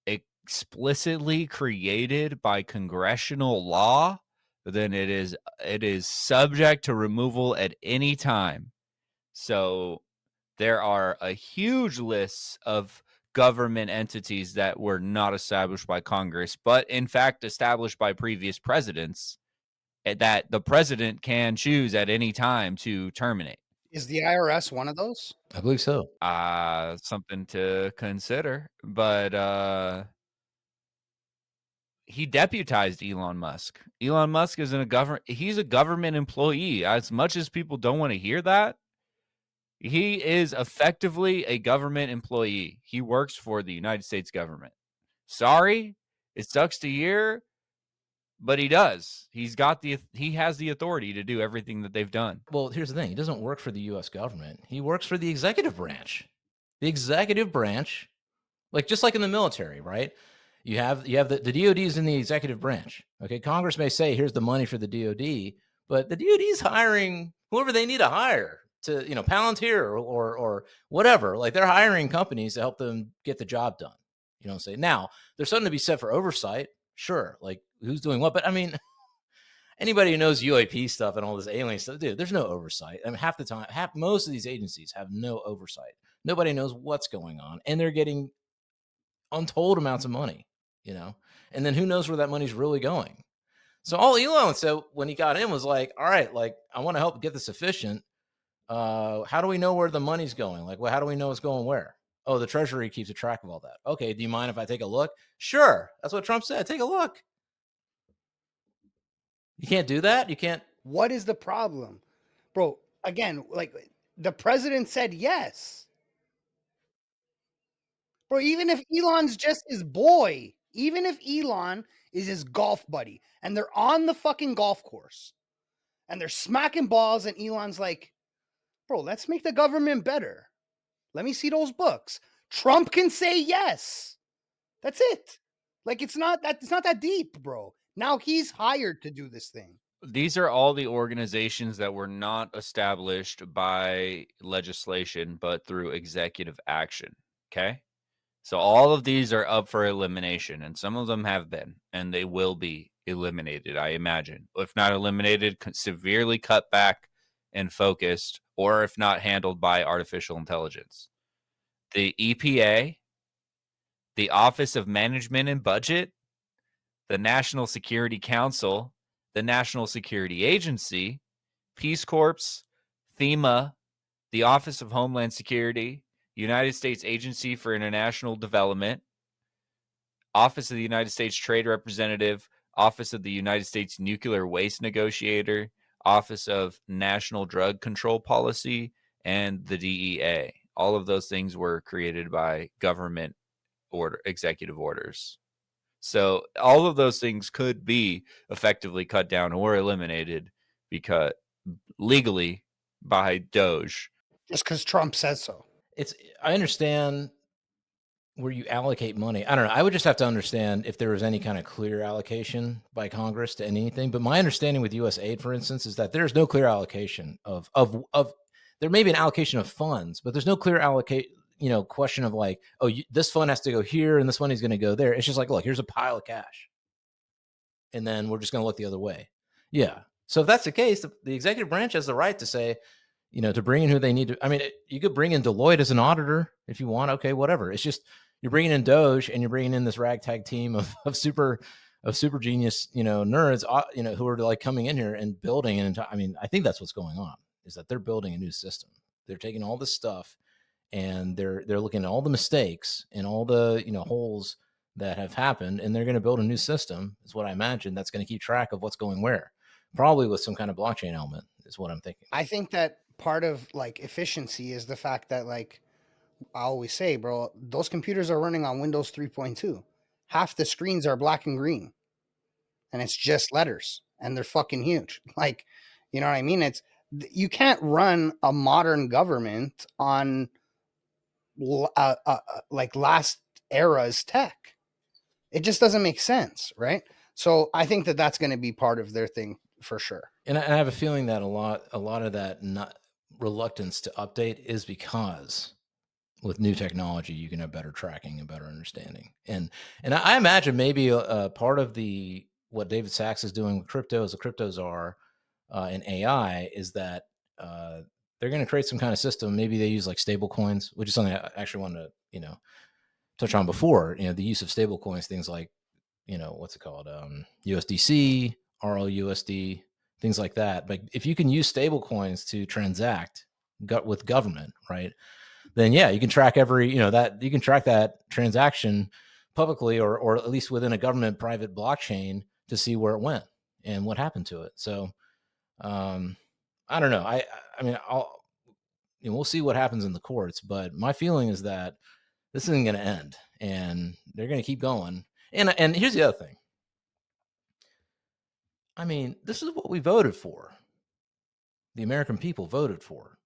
Speaker 4: explicitly created by congressional law, then it is subject to removal at any time. So there are a huge list of government entities that were not established by Congress, but in fact established by previous presidents that the president can choose at any time to terminate.
Speaker 2: Is the IRS one of those?
Speaker 3: I believe so.
Speaker 4: Something to consider, but he deputized Elon Musk. Elon Musk is he's a government employee. As much as people don't want to hear that, he is effectively a government employee. He works for the United States government. Sorry, it sucks to hear, but he does. He has the authority to do everything that they've done.
Speaker 3: Well, here's the thing. He doesn't work for the U.S. government. He works for the executive branch. The executive branch, just like in the military, right? You have the DOD is in the executive branch. Okay, Congress may say, here's the money for the DOD, but the DOD is hiring whoever they need to hire to, Palantir or whatever. They're hiring companies to help them get the job done. You know what I'm saying? Now, there's something to be said for oversight. Sure, who's doing what? But I mean, anybody who knows UAP stuff and all this alien stuff, dude, there's no oversight. I mean, half the time, most of these agencies have no oversight. Nobody knows what's going on, and they're getting untold amounts of money, and then who knows where that money's really going. So all Elon said when he got in was all right, I want to help get this efficient. How do we know where the money's going? How do we know it's going where? Oh, the Treasury keeps a track of all that. Okay, do you mind if I take a look? Sure. That's what Trump said. Take a look. You can't do that? You can't.
Speaker 2: What is the problem? Bro, again, the president said yes. Bro, even if Elon's just his boy, even if Elon is his golf buddy and they're on the fucking golf course and they're smacking balls and Elon's like, bro, let's make the government better. Let me see those books. Trump can say yes. That's it. It's not that deep, bro. Now he's hired to do this thing.
Speaker 4: These are all the organizations that were not established by legislation, but through executive action. Okay. So all of these are up for elimination, and some of them have been, and they will be eliminated, I imagine. If not eliminated, severely cut back and focused, or if not handled by artificial intelligence. The EPA, the Office of Management and Budget, the National Security Council, the National Security Agency, Peace Corps, FEMA, the Office of Homeland Security, United States Agency for International Development, Office of the United States Trade Representative, Office of the United States Nuclear Waste Negotiator, Office of National Drug Control Policy, and the DEA. All of those things were created by government executive orders. So all of those things could be effectively cut down or eliminated because legally by DOGE.
Speaker 2: Just because Trump says so.
Speaker 3: I understand where you allocate money. I don't know. I would just have to understand if there was any kind of clear allocation by Congress to anything. But my understanding with USAID, for instance, is that there's no clear allocation of there may be an allocation of funds, but there's no clear question of this fund has to go here and this money's going to go there. It's just look, here's a pile of cash. And then we're just going to look the other way. Yeah. So if that's the case, the executive branch has the right to say, to bring in who they need to. I mean, you could bring in Deloitte as an auditor if you want. Okay, whatever. It's just you're bringing in DOGE and you're bringing in this ragtag team of super genius, nerds, who are coming in here and building. And I mean, I think that's what's going on is that they're building a new system. They're taking all this stuff and they're looking at all the mistakes and all the holes that have happened, and they're going to build a new system. Is what I imagine that's going to keep track of what's going where, probably with some kind of blockchain element. Is what I'm thinking.
Speaker 2: I think that part of efficiency is the fact that I always say, bro, those computers are running on Windows 3.2. Half the screens are black and green. and it's just letters, and they're fucking huge. Like, you know what I mean? You can't run a modern government on like last era's tech. It just doesn't make sense, right? So I think that that's going to be part of their thing for sure.
Speaker 3: And I have a feeling that a lot of that not reluctance to update is because with new technology you can have better tracking and better understanding. And I imagine maybe a part of the what David Sachs is doing with crypto, as the cryptos are in AI, is that they're going to create some kind of system. Maybe they use like stable coins, which is something I actually wanted to touch on before. The use of stable coins, things like what's it called, USDC, RLUSD, things like that. But if you can use stable coins to transact with government, right, then yeah, you can track that you can track that transaction publicly, or at least within a government private blockchain, to see where it went and what happened to it. So I don't know. I mean, we'll see what happens in the courts, but my feeling is that this isn't going to end, and they're going to keep going. And here's the other thing. I mean, this is what we voted for. The American people voted for.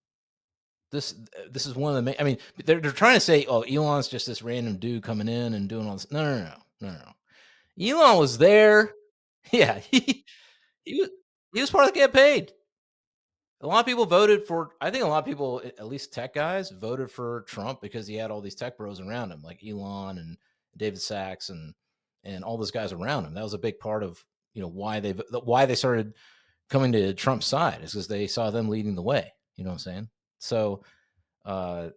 Speaker 3: This is one of the main. I mean, they're trying to say, oh, Elon's just this random dude coming in and doing all this. No. Elon was there. Yeah, he was part of the campaign. A lot of people voted for. I think a lot of people, at least tech guys, voted for Trump because he had all these tech bros around him, like Elon and David Sachs and all those guys around him. That was a big part of why they started coming to Trump's side, is because they saw them leading the way. You know what I'm saying? So, I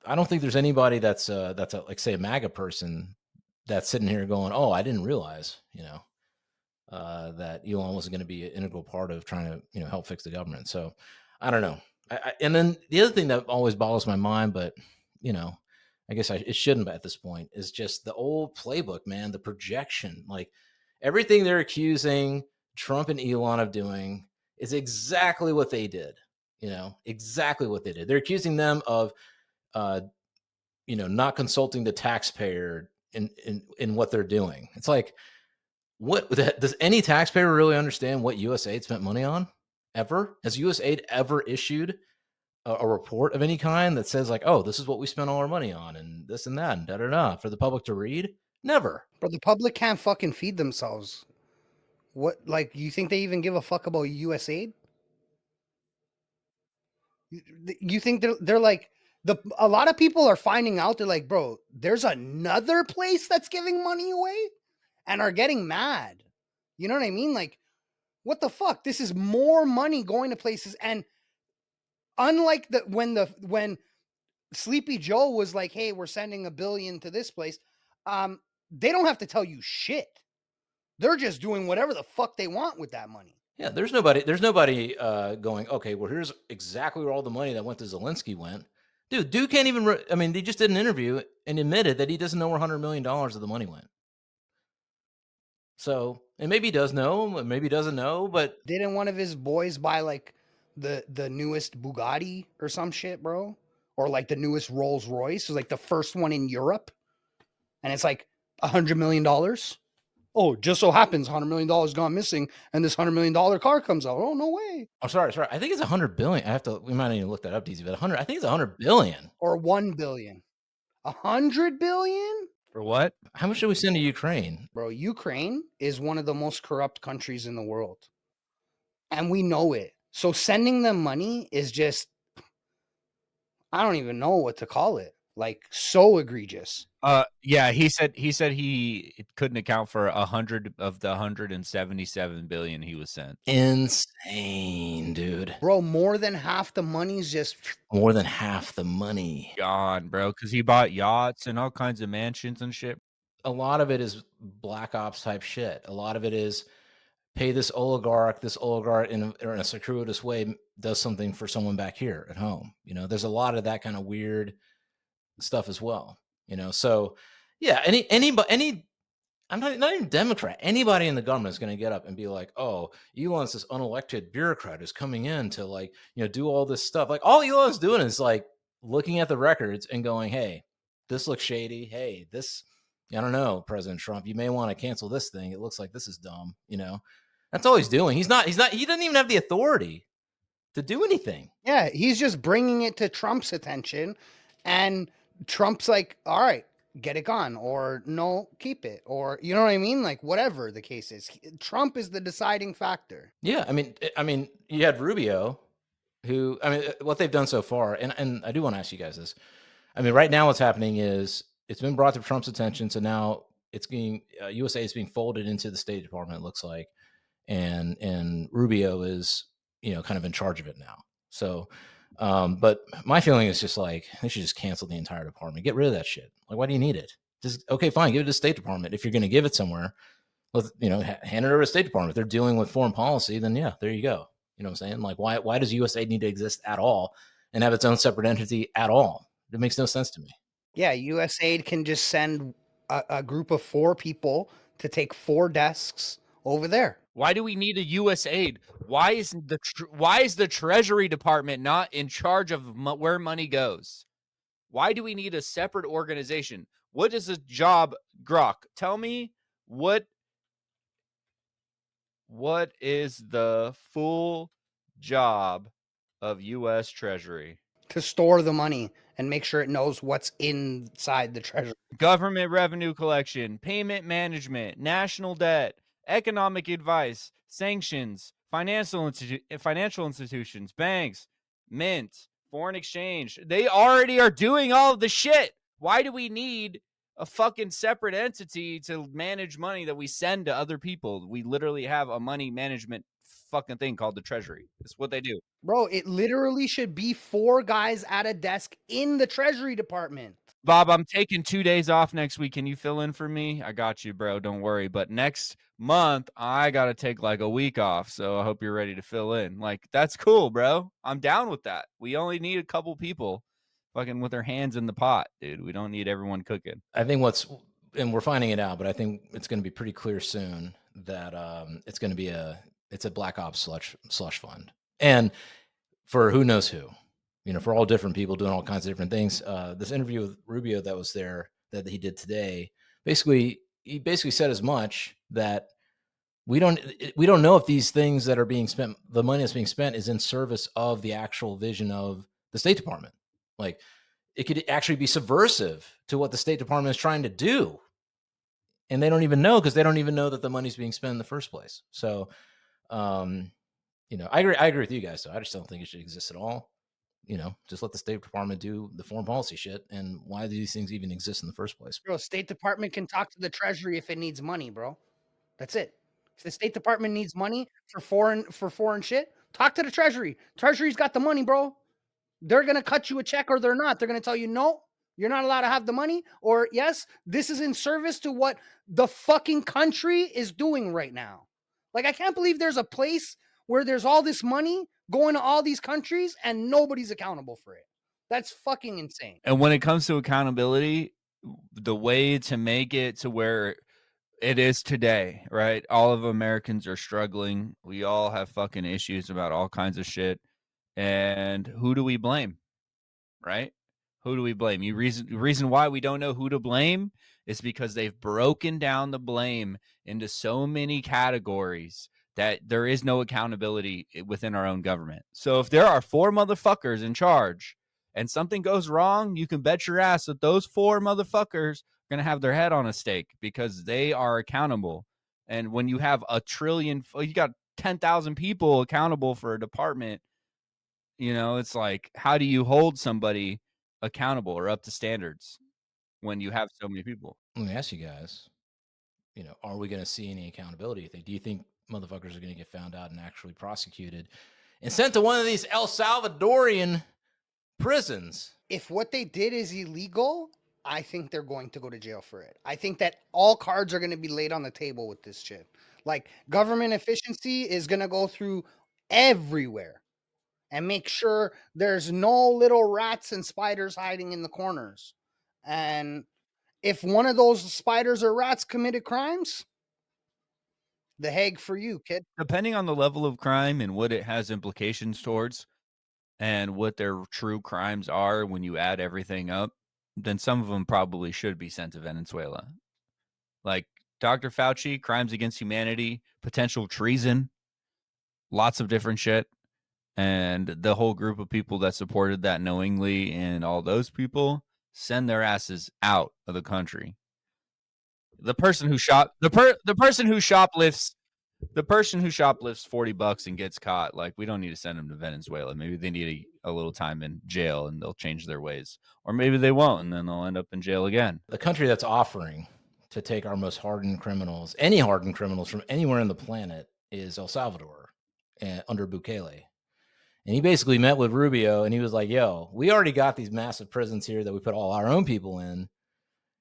Speaker 3: don't think there's anybody that's like, say, a MAGA person that's sitting here going, "Oh, I didn't realize," that Elon wasn't going to be an integral part of trying to help fix the government. So I don't know. And then the other thing that always boggles my mind, but I guess it shouldn't at this point, is just the old playbook, man. The projection, like everything they're accusing Trump and Elon of doing is exactly what they did. Exactly what they did. They're accusing them of not consulting the taxpayer in what they're doing. It's like, what does any taxpayer really understand what USAID spent money on? Ever? Has USAID ever issued a report of any kind that says, like, oh, this is what we spent all our money on, and this and that, and da da da, for the public to read? Never.
Speaker 2: But the public can't fucking feed themselves. What, like, you think they even give a fuck about USAID? You think they're like, a lot of people are finding out, they're like, bro, there's another place that's giving money away, and are getting mad. You know what I mean? Like, what the fuck? This is more money going to places. And unlike when Sleepy Joe was like, hey, we're sending $1 billion to this place, they don't have to tell you shit. They're just doing whatever the fuck they want with that money.
Speaker 3: Yeah, there's nobody going, okay, well, here's exactly where all the money that went to Zelensky went. Dude can't even, I mean, they just did an interview and admitted that he doesn't know where $100 million of the money went. So, and maybe he does know, maybe he doesn't know, but
Speaker 2: didn't one of his boys buy like the newest Bugatti or some shit, bro? Or like the newest Rolls Royce? It was like the first one in Europe. And it's like $100 million. Oh, just so happens $100 million gone missing, and this $100 million car comes out. Oh, no way.
Speaker 3: Oh, sorry. I think it's 100 billion. We might need to look that up, Deezy, but 100, I think it's 100 billion.
Speaker 2: Or 1 billion. 100 billion?
Speaker 4: For what?
Speaker 3: How much should we send to Ukraine?
Speaker 2: Bro, Ukraine is one of the most corrupt countries in the world. And we know it. So sending them money is just, I don't even know what to call it. Like, so egregious.
Speaker 4: Yeah, he said he couldn't account for 100 of the 177 billion he was sent.
Speaker 3: Insane, dude.
Speaker 2: Bro, more than half the money's just
Speaker 3: more than half the money
Speaker 4: gone, bro, because he bought yachts and all kinds of mansions and shit.
Speaker 3: A lot of it is black ops type shit. A lot of it is pay this oligarch in a circuitous way does something for someone back here at home. There's a lot of that kind of weird stuff as well. So yeah, I'm not even Democrat. Anybody in the government is going to get up and be like, "Oh, Elon's this unelected bureaucrat who's coming in to like, do all this stuff." Like, all Elon's doing is like looking at the records and going, "Hey, this looks shady. Hey, this I don't know, President Trump, you may want to cancel this thing. It looks like this is dumb. That's all he's doing. He doesn't even have the authority to do anything.
Speaker 2: Yeah, he's just bringing it to Trump's attention, and Trump's like, all right, get it gone, or no, keep it, or you know what I mean? Like, whatever the case is, Trump is the deciding factor.
Speaker 3: Yeah, I mean, you had Rubio, who, what they've done so far, and I do want to ask you guys this. I mean, right now what's happening is it's been brought to Trump's attention, so now it's being USA is being folded into the State Department. It looks like, and Rubio is kind of in charge of it now. So, but my feeling is just like they should just cancel the entire department, get rid of that shit. Like, why do you need it? Just okay, fine, give it to the State Department. If you're going to give it somewhere, let's hand it over to the State Department. If they're dealing with foreign policy, then yeah, there you go. You know what I'm saying? Like, why does USAID need to exist at all and have its own separate entity at all? It makes no sense to me.
Speaker 2: Yeah, USAID can just send a group of 4 people to take 4 desks over there.
Speaker 4: Why do we need a USAID? Why is the Treasury Department not in charge of where money goes? Why do we need a separate organization? What is a job, Grok? Tell me what is the full job of U.S. Treasury?
Speaker 2: To store the money and make sure it knows what's inside the treasury.
Speaker 4: Government revenue collection, payment management, national debt, economic advice, sanctions, financial institutions, banks, mint, foreign exchange. They already are doing all of the shit. Why do we need a fucking separate entity to manage money that we send to other people? We literally have a money management fucking thing called the Treasury. It's what they do.
Speaker 2: Bro, it literally should be 4 guys at a desk in the Treasury Department.
Speaker 4: Bob, I'm taking 2 days off next week. Can you fill in for me? I got you, bro. Don't worry. But next month, I got to take like a week off. So I hope you're ready to fill in. Like, that's cool, bro. I'm down with that. We only need a couple people fucking with their hands in the pot, dude. We don't need everyone cooking.
Speaker 3: I think and we're finding it out, but I think it's going to be pretty clear soon that it's going to be it's a black ops slush fund. And for who knows who, for all different people doing all kinds of different things. This interview with Rubio that was there that he did today, he basically said as much, that we don't know if these things that are being spent, the money that's being spent, is in service of the actual vision of the State Department. Like, it could actually be subversive to what the State Department is trying to do. And they don't even know, because they don't even know that the money's being spent in the first place. So, I agree with you guys. So I just don't think it should exist at all. Just let the State Department do the foreign policy shit. And why do these things even exist in the first place?
Speaker 2: Bro, State Department can talk to the Treasury if it needs money, bro. That's it. If the State Department needs money for foreign shit, talk to the Treasury. Treasury's got the money, bro. They're going to cut you a check, or they're not. They're going to tell you, no, you're not allowed to have the money, or yes, this is in service to what the fucking country is doing right now. Like, I can't believe there's a place where there's all this money going to all these countries and nobody's accountable for it. That's fucking insane.
Speaker 4: And when it comes to accountability, the way to make it to where it is today, right? All of Americans are struggling. We all have fucking issues about all kinds of shit. And who do we blame? Right? Who do we blame? The reason why we don't know who to blame is because they've broken down the blame into so many categories that there is no accountability within our own government. So if there are 4 motherfuckers in charge and something goes wrong, you can bet your ass that those 4 motherfuckers are going to have their head on a stake, because they are accountable. And when you have you got 10,000 people accountable for a department, it's like, how do you hold somebody accountable or up to standards when you have so many people?
Speaker 3: Let me ask you guys, are we going to see any accountability? Do you think motherfuckers are going to get found out and actually prosecuted and sent to one of these El Salvadorian prisons?
Speaker 2: If what they did is illegal, I think they're going to go to jail for it. I think that all cards are going to be laid on the table with this shit. Like, government efficiency is going to go through everywhere and make sure there's no little rats and spiders hiding in the corners. And if one of those spiders or rats committed crimes, the Hague for you, kid.
Speaker 4: Depending on the level of crime and what it has implications towards and what their true crimes are, when you add everything up, then some of them probably should be sent to Venezuela. Like Dr. Fauci, crimes against humanity, potential treason, lots of different shit. And the whole group of people that supported that knowingly, and all those people, send their asses out of the country. The person who shoplifts $40 and gets caught, like, we don't need to send them to Venezuela. Maybe they need a little time in jail and they'll change their ways, or maybe they won't and then they'll end up in jail again.
Speaker 3: The country that's offering to take our most hardened criminals, any hardened criminals from anywhere on the planet, is El Salvador under Bukele. And he basically met with Rubio and he was like, yo, we already got these massive prisons here that we put all our own people in.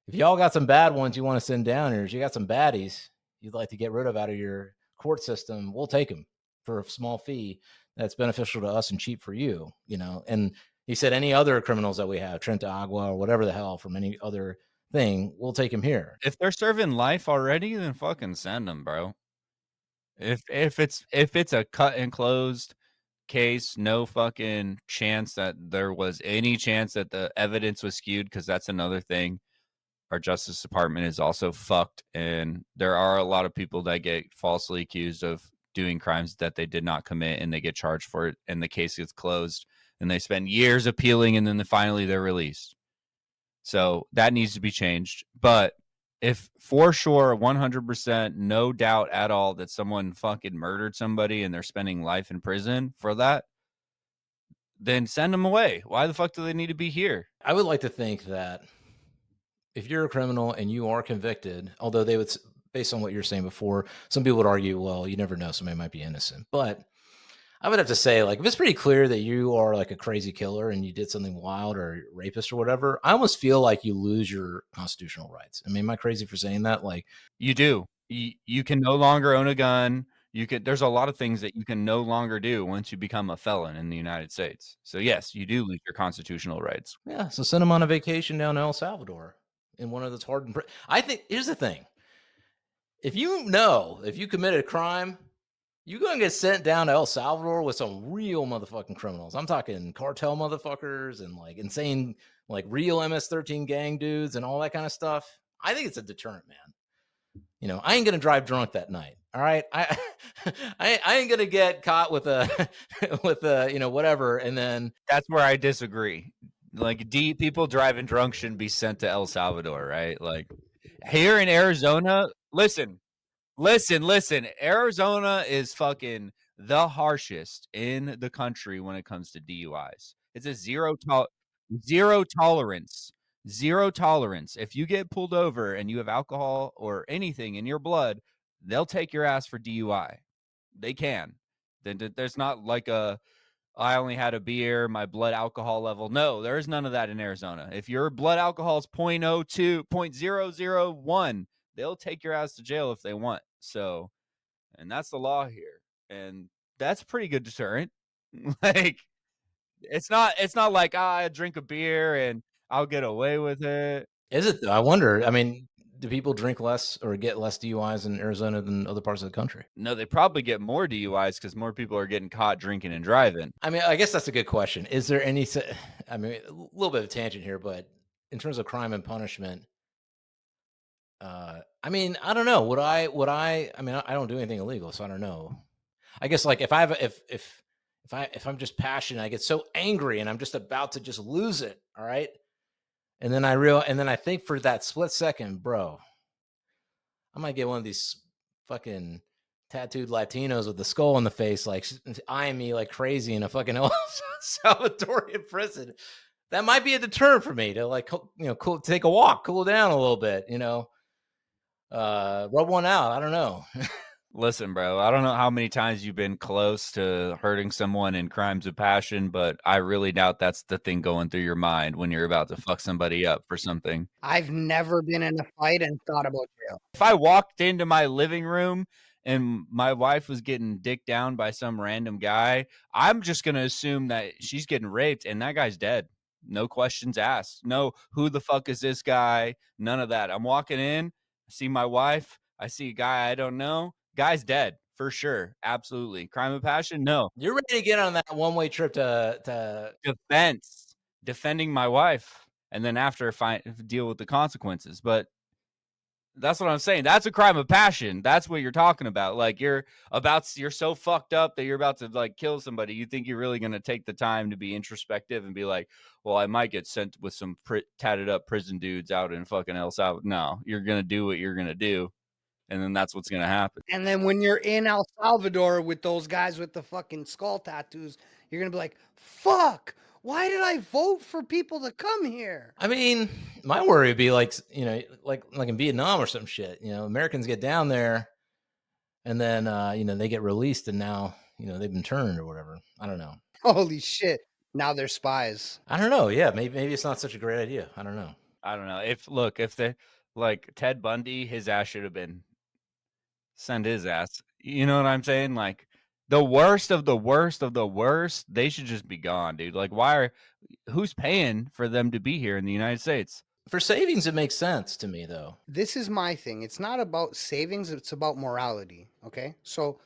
Speaker 3: If y'all got some bad ones you want to send down here, if you got some baddies you'd like to get rid of out of your court system, we'll take them for a small fee that's beneficial to us and cheap for you, you know. And he said any other criminals that we have, Trenta Agua or whatever the hell, from any other thing, we'll take him here.
Speaker 4: If they're serving life already, then fucking send them, bro. If it's a cut and closed case, no fucking chance that there was any chance that the evidence was skewed, because that's another thing. Our Justice Department is also fucked, and there are a lot of people that get falsely accused of doing crimes that they did not commit, and they get charged for it, and the case gets closed, and they spend years appealing, and then finally they're released. So that needs to be changed. But if for sure, 100%, no doubt at all that someone fucking murdered somebody and they're spending life in prison for that, then send them away. Why the fuck do they need to be here?
Speaker 3: I would like to think that if you're a criminal and you are convicted, although they would, based on what you're saying before, some people would argue, well, you never know, somebody might be innocent. But I would have to say, like, if it's pretty clear that you are like a crazy killer and you did something wild or rapist or whatever, I almost feel like you lose your constitutional rights. I mean, am I crazy for saying that? Like,
Speaker 4: you do. You can no longer own a gun. There's a lot of things that you can no longer do once you become a felon in the United States. So yes, you do lose your constitutional rights.
Speaker 3: yeah, so send them on a vacation down to El Salvador in one of those hardened. I think here's the thing: if you committed a crime, you're going to get sent down to El Salvador with some real motherfucking criminals. I'm talking cartel motherfuckers and like insane, like real MS-13 gang dudes and all that kind of stuff. I think it's a deterrent, man. You know, I ain't going to drive drunk that night. All right. I ain't going to get caught with a, you know, whatever. And then
Speaker 4: that's where I disagree. Like, people driving drunk shouldn't be sent to El Salvador, right? Like, here in Arizona, listen. Arizona is fucking the harshest in the country when it comes to DUIs. It's a zero tolerance. Zero tolerance. If you get pulled over and you have alcohol or anything in your blood, they'll take your ass for DUI. They can. There's not like I only had a beer, my blood alcohol level. No, there is none of that in Arizona. If your blood alcohol is 0.02, 0.001, they'll take your ass to jail if they want. So, and that's the law here. And that's a pretty good deterrent. Like, it's not like, I drink a beer and I'll get away with it.
Speaker 3: Is it though? I wonder. I mean, do people drink less or get less DUIs in Arizona than other parts of the country?
Speaker 4: No, they probably get more DUIs because more people are getting caught drinking and driving.
Speaker 3: I mean, I guess that's a good question. Is there any, I mean, a little bit of a tangent here, but in terms of crime and punishment, I mean, I don't know. Would I mean, I don't do anything illegal, so I don't know. I guess like if I'm just passionate, I get so angry and I'm just about to just lose it. All right. And then I think for that split second, bro, I might get one of these fucking tattooed Latinos with the skull in the face, like eyeing me like crazy in a fucking El Salvadorian prison. That might be a deterrent for me to, like, you know, take a walk, cool down a little bit, you know, rub one out. I don't know.
Speaker 4: Listen, bro, I don't know how many times you've been close to hurting someone in crimes of passion, but I really doubt that's the thing going through your mind when you're about to fuck somebody up for something.
Speaker 2: I've never been in a fight and thought about jail.
Speaker 4: If I walked into my living room and my wife was getting dicked down by some random guy, I'm just going to assume that she's getting raped and that guy's dead. No questions asked. No, who the fuck is this guy? None of that. I'm walking in, I see my wife, I see a guy I don't know. Guy's dead for sure. Absolutely. Crime of passion? No.
Speaker 3: You're ready to get on that one-way trip to
Speaker 4: defending my wife, and then after deal with the consequences. But That's what I'm saying. That's a crime of passion. That's what you're talking about. Like you're so fucked up that you're about to like kill somebody. You think you're really going to take the time to be introspective and be like, well, I might get sent with some tatted up prison dudes out in fucking El Salvador. No, you're going to do what you're going to do. And then that's what's going to happen.
Speaker 2: And then when you're in El Salvador with those guys with the fucking skull tattoos, you're going to be like, fuck, why did I vote for people to come here?
Speaker 3: I mean, my worry would be like, you know, like in Vietnam or some shit. You know, Americans get down there, and then you know, they get released, and now, you know, they've been turned or whatever. I don't know.
Speaker 2: Holy shit. Now they're spies.
Speaker 3: I don't know. Yeah, maybe it's not such a great idea. I don't know.
Speaker 4: I don't know. If they like Ted Bundy, his ass should have been send his ass. You know what I'm saying? Like the worst of the worst of the worst, they should just be gone, dude. Like who's paying for them to be here in the United States?
Speaker 3: For savings, it makes sense to me, though.
Speaker 2: This is my thing. It's not about savings, it's about morality. Okay. So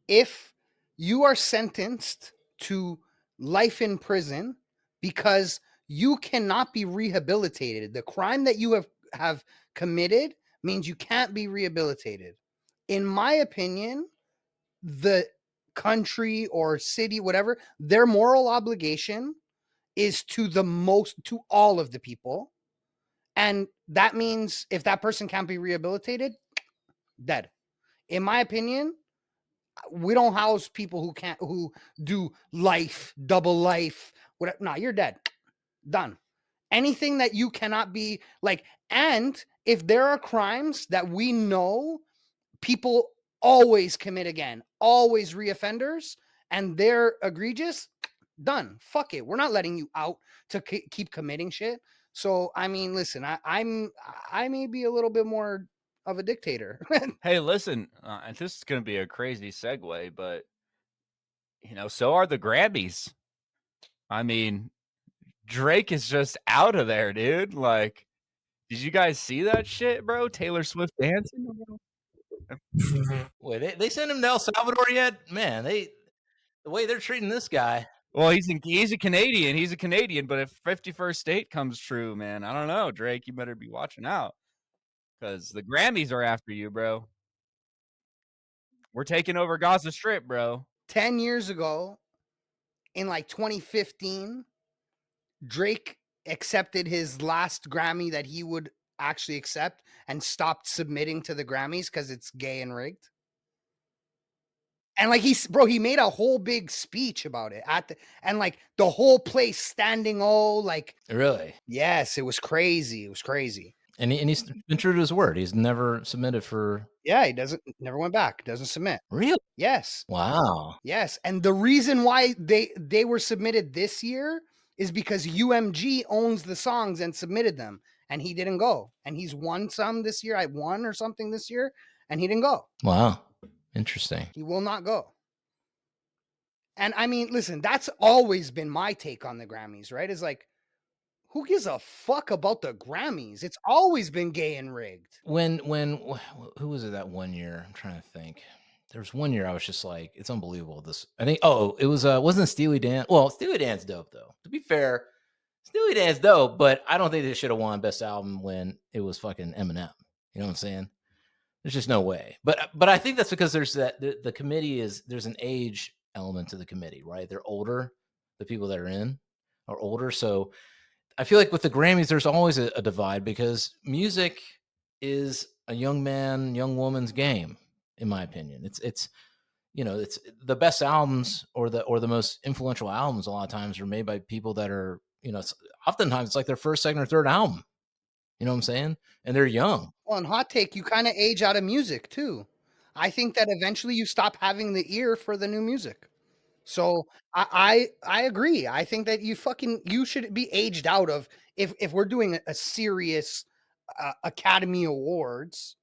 Speaker 2: if you are sentenced to life in prison because you cannot be rehabilitated, the crime that you have committed means you can't be rehabilitated. In my opinion, the country or city, whatever, their moral obligation is to all of the people. And that means if that person can't be rehabilitated, dead. In my opinion, we don't house people who do life, double life, whatever. No, you're dead. Done. Anything that you cannot be like, and if there are crimes that we know people always commit again, always reoffenders, and they're egregious, done. Fuck it. We're not letting you out to keep committing shit. So, I mean, listen, I may be a little bit more of a dictator.
Speaker 4: Hey, listen, and this is going to be a crazy segue, but you know, so are the Grammys. I mean, Drake is just out of there, dude. Like, did you guys see that shit, bro? Taylor Swift dancing?
Speaker 3: Wait, they sent him to El Salvador yet? Man, the way they're treating this guy.
Speaker 4: Well, he's a Canadian. He's a Canadian, but if 51st State comes true, man, I don't know, Drake, you better be watching out because the Grammys are after you, bro. We're taking over Gaza Strip, bro.
Speaker 2: 10 years ago, in like 2015, Drake accepted his last Grammy that he would actually accept and stopped submitting to the Grammys because it's gay and rigged. And like he made a whole big speech about it and like the whole place standing like
Speaker 3: Really?
Speaker 2: Yes, it was crazy. It was crazy.
Speaker 3: And he's been true to his word. He's never submitted for.
Speaker 2: Yeah, he never went back. Doesn't submit.
Speaker 3: Really?
Speaker 2: Yes.
Speaker 3: Wow.
Speaker 2: Yes, and the reason why they were submitted this year is because UMG owns the songs and submitted them, and he didn't go. And he's won some this year. I won or something this year, and he didn't go.
Speaker 3: Wow. Interesting.
Speaker 2: He will not go. And I mean, listen, that's always been my take on the Grammys, right? Is like, who gives a fuck about the Grammys? It's always been gay and rigged.
Speaker 3: When who was it that one year? I'm trying to think. There was one year I was just like, it's unbelievable. This, I think, it was wasn't Steely Dan. Well, Steely Dan's dope though. To be fair, Steely Dan's dope, but I don't think they should have won Best Album when it was fucking Eminem. You know what I'm saying? There's just no way. But I think that's because there's the committee there's an age element to the committee, right? They're older. The people that are in are older, so I feel like with the Grammys, there's always a divide because music is a young woman's game, in my opinion. It's you know, it's the best albums or the most influential albums a lot of times are made by people that are, you know, oftentimes it's like their first, second, or third album. You know what I'm saying? And they're young.
Speaker 2: Well, and hot take, you kind of age out of music too. I think that eventually you stop having the ear for the new music. So I agree. I think that you should be aged out of if we're doing a serious Academy Awards,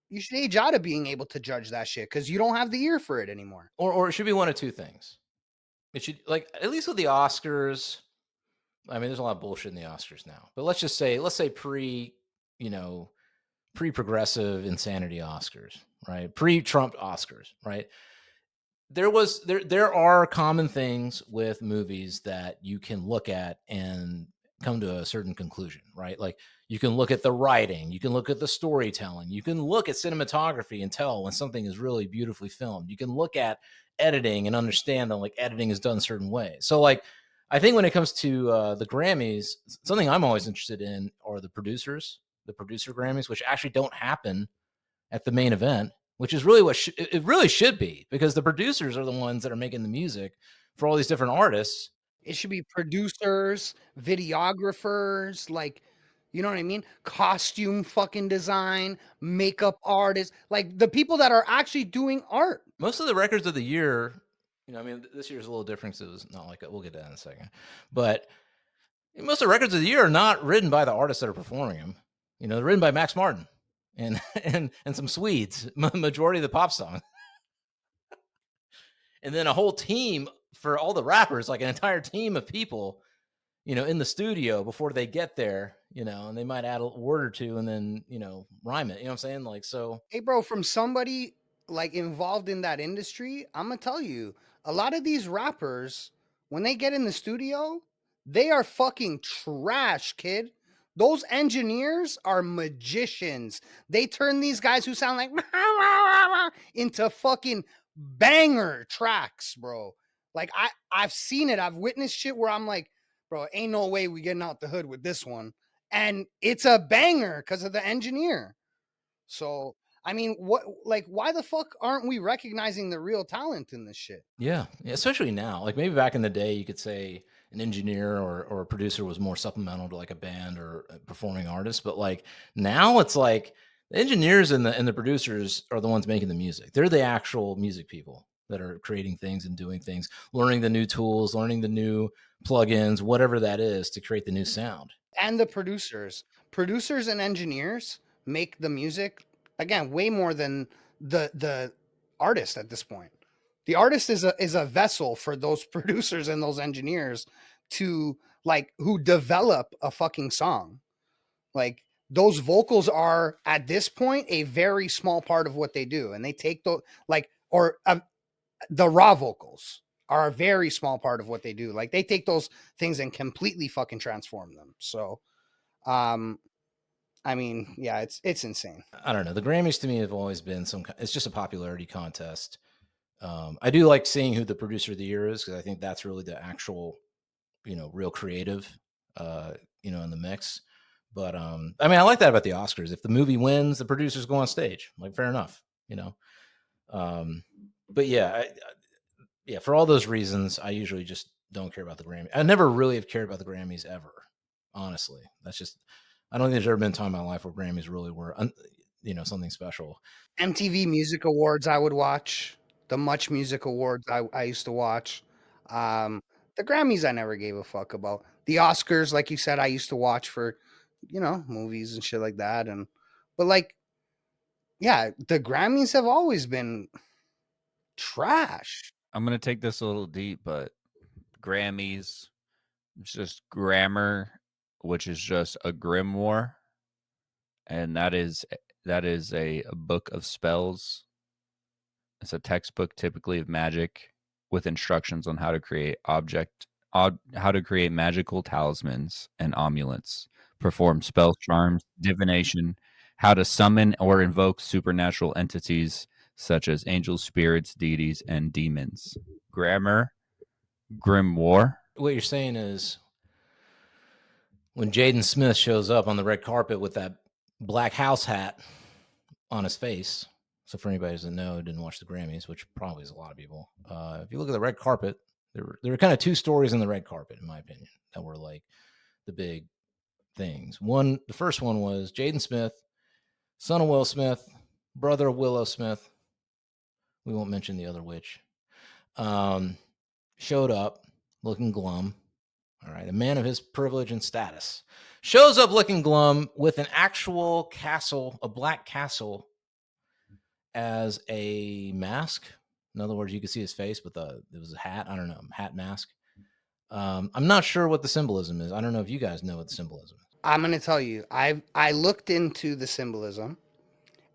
Speaker 2: you should age out of being able to judge that shit because you don't have the ear for it anymore.
Speaker 3: Or it should be one of two things. It should, like, at least with the Oscars. I mean, there's a lot of bullshit in the Oscars now, but let's say pre-progressive insanity Oscars, right? Pre-Trump Oscars, right? There are common things with movies that you can look at and come to a certain conclusion, right? Like you can look at the writing, you can look at the storytelling, you can look at cinematography and tell when something is really beautifully filmed. You can look at editing and understand that like editing is done a certain way. So like I think when it comes to the Grammys, something I'm always interested in are the producer Grammys, which actually don't happen at the main event, which is really what it really should be, because the producers are the ones that are making the music for all these different artists.
Speaker 2: It should be producers, videographers, like, you know what I mean? Costume fucking design, makeup artists, like the people that are actually doing art.
Speaker 3: Most of the records of the year, I mean, this year's a little different. So it's not like we'll get to that in a second, but most of the records of the year are not written by the artists that are performing them. They're written by Max Martin and some Swedes, majority of the pop songs, and then a whole team for all the rappers, like an entire team of people, in the studio before they get there, and they might add a word or two and then, rhyme it. You know what I'm saying? Like, so.
Speaker 2: Hey, bro, from somebody like involved in that industry, I'm gonna tell you, a lot of these rappers, when they get in the studio, they are fucking trash, kid. Those engineers are magicians. They turn these guys who sound like into fucking banger tracks, bro. Like I've seen it. I've witnessed shit where I'm like, bro, ain't no way we getting out the hood with this one. And it's a banger because of the engineer. So, I mean, why the fuck aren't we recognizing the real talent in this shit?
Speaker 3: Yeah, especially now. Like maybe back in the day, you could say an engineer or a producer was more supplemental to like a band or a performing artist. But like now, it's like the engineers and the producers are the ones making the music. They're the actual music people that are creating things and doing things, learning the new tools, learning the new plugins, whatever that is, to create the new sound.
Speaker 2: And the producers and engineers make the music again way more than the artist at this point. The artist is a vessel for those producers and those engineers to like who develop a fucking song. Like those vocals are at this point a very small part of what they do, and they take the like the raw vocals are a very small part of what they do. Like they take those things and completely fucking transform them. So, I mean, yeah, it's insane.
Speaker 3: I don't know. The Grammys to me have always been it's just a popularity contest. I do like seeing who the producer of the year is, because I think that's really the actual, real creative, in the mix. But I mean, I like that about the Oscars. If the movie wins, the producers go on stage. Like, fair enough, But yeah, yeah, for all those reasons, I usually just don't care about the Grammy. I never really have cared about the Grammys ever. Honestly, that's just, I don't think there's ever been a time in my life where Grammys really were, something special.
Speaker 2: MTV Music Awards, I would watch. The Much Music Awards, I used to watch. The Grammys, I never gave a fuck about. The Oscars, like you said, I used to watch for, movies and shit like that. But like, yeah, the Grammys have always been trash.
Speaker 4: I'm gonna take this a little deep, but Grammys, it's just grammar, which is just a grimoire, and that is a book of spells. It's a textbook, typically of magic, with instructions on how to create how to create magical talismans and amulets, perform spell charms, divination, how to summon or invoke supernatural entities such as angels, spirits, deities, and demons. Grammar, grimoire.
Speaker 3: What you're saying is, when Jaden Smith shows up on the red carpet with that black house hat on his face. So for anybody who doesn't know, didn't watch the Grammys, which probably is a lot of people. If you look at the red carpet, there were kind of two stories in the red carpet, in my opinion, that were like the big things. The first one was Jaden Smith, son of Will Smith, brother of Willow Smith. We won't mention the other witch. Showed up looking glum. All right, a man of his privilege and status shows up looking glum with an actual castle, a black castle, as a mask. In other words, you could see his face, but it was a hat. I don't know, hat mask. I'm not sure what the symbolism is. I don't know if you guys know what the symbolism is.
Speaker 2: I'm gonna tell you, I looked into the symbolism,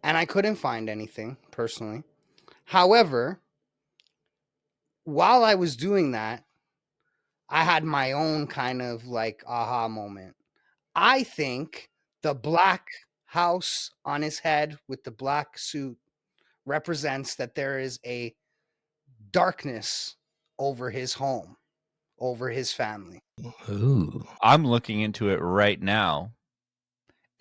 Speaker 2: and I couldn't find anything personally. However, while I was doing that, I had my own kind of like aha moment. I think the black house on his head with the black suit represents that there is a darkness over his home, over his family.
Speaker 3: Ooh.
Speaker 4: I'm looking into it right now,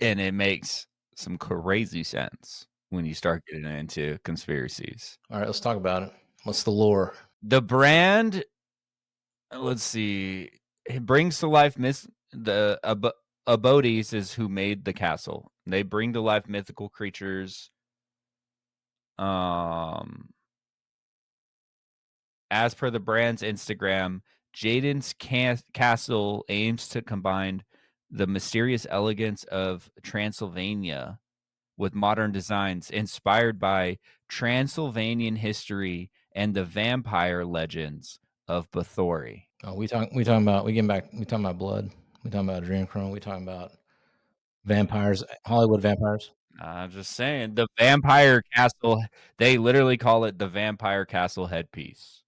Speaker 4: and it makes some crazy sense when you start getting into conspiracies.
Speaker 3: All right, let's talk about it. What's the lore?
Speaker 4: The brand, let's see, it brings to life the Abodes is who made the castle. They bring to life mythical creatures. As per the brand's Instagram, Jaden's castle aims to combine the mysterious elegance of Transylvania with modern designs inspired by Transylvanian history and the vampire legends of Bathory.
Speaker 3: Oh, we talking about we talking about blood. We talking about adrenochrome. We talking about vampires, Hollywood vampires.
Speaker 4: I'm just saying, the vampire castle, they literally call it the vampire castle headpiece.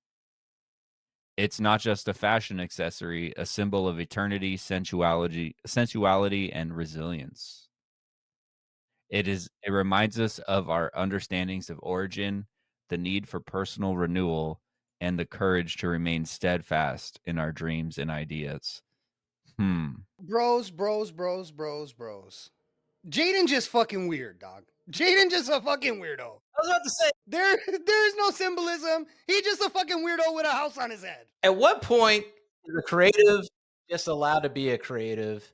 Speaker 4: It's not just a fashion accessory, a symbol of eternity, sensuality, and resilience. It reminds us of our understandings of origin, the need for personal renewal, and the courage to remain steadfast in our dreams and ideas.
Speaker 2: Bros. Jayden just fucking weird, dog. Jayden just a fucking weirdo.
Speaker 3: I was about to say,
Speaker 2: There's no symbolism. He just a fucking weirdo with a house on his head.
Speaker 3: at what point is a creative just allowed to be a creative?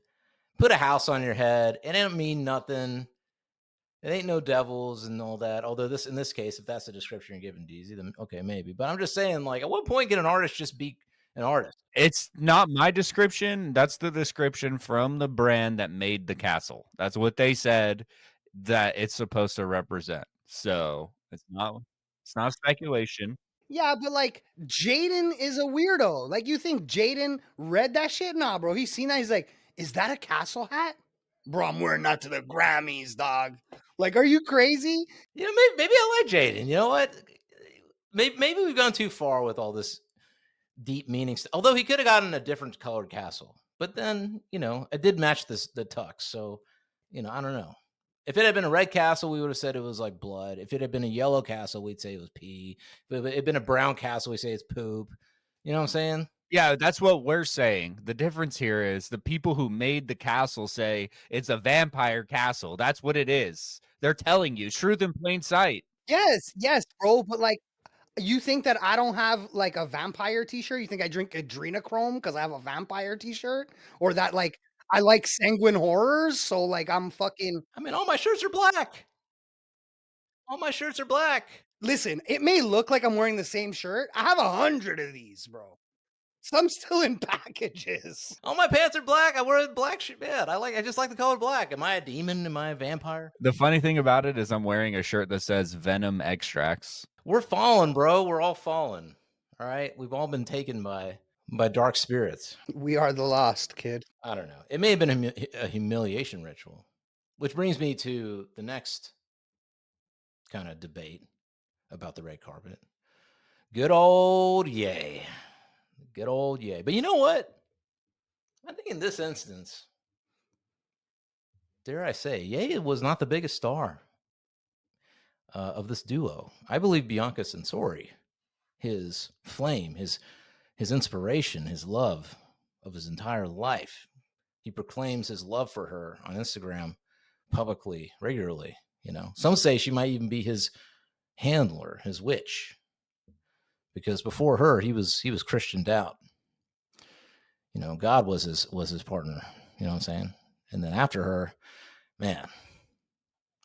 Speaker 3: Put a house on your head, it don't mean nothing. It ain't no devils and all that. Although in this case, if that's the description you're giving Deezy, then okay, maybe. But I'm just saying, like, at what point can an artist just be an artist?
Speaker 4: It's not my description. That's the description from the brand that made the castle. That's what they said that it's supposed to represent. So it's not speculation.
Speaker 2: Yeah, but like Jayden is a weirdo. Like you think Jayden read that shit? Nah, bro. He's seen that. He's like, is that a castle hat? Bro, I'm wearing that to the Grammys, dog. Like, are you crazy?
Speaker 3: You know, maybe I like Jayden. You know what? Maybe we've gone too far with all this deep meanings. Although he could have gotten a different colored castle, but then it did match the tux. So I don't know. If it had been a red castle, we would have said it was like blood. If it had been a yellow castle, we'd say it was pee. If it had been a brown castle, we say it's poop. You know what I'm saying?
Speaker 4: Yeah, that's what we're saying. The difference here is the people who made the castle say it's a vampire castle. That's what it is. They're telling you truth in plain sight.
Speaker 2: Yes, bro. But like, you think that I don't have like a vampire t-shirt? You think I drink adrenochrome because I have a vampire t-shirt? Or that like I like sanguine horrors? So like I'm fucking
Speaker 3: I mean, all my shirts are black. All my shirts are black.
Speaker 2: listen, it may look like I'm wearing the same shirt. I have 100 of these, bro. Some still in packages.
Speaker 3: All my pants are black. I wear a black shirt. Man, I just like the color black. Am I a demon? Am I a vampire?
Speaker 4: The funny thing about it is I'm wearing a shirt that says Venom Extracts.
Speaker 3: We're fallen, bro. We're all fallen. All right. We've all been taken by dark spirits.
Speaker 2: We are the lost, kid.
Speaker 3: I don't know. It may have been a humiliation ritual, which brings me to the next kind of debate about the red carpet. Good old Ye. Good old Ye. But you know what? I think in this instance, dare I say, Ye was not the biggest star of this duo. I believe Bianca Censori, his flame, his inspiration, his love of his entire life. He proclaims his love for her on Instagram publicly, regularly. Some say she might even be his handler, his witch, because before her, he was Christianed out. God was his partner. You know what I'm saying? And then after her, man,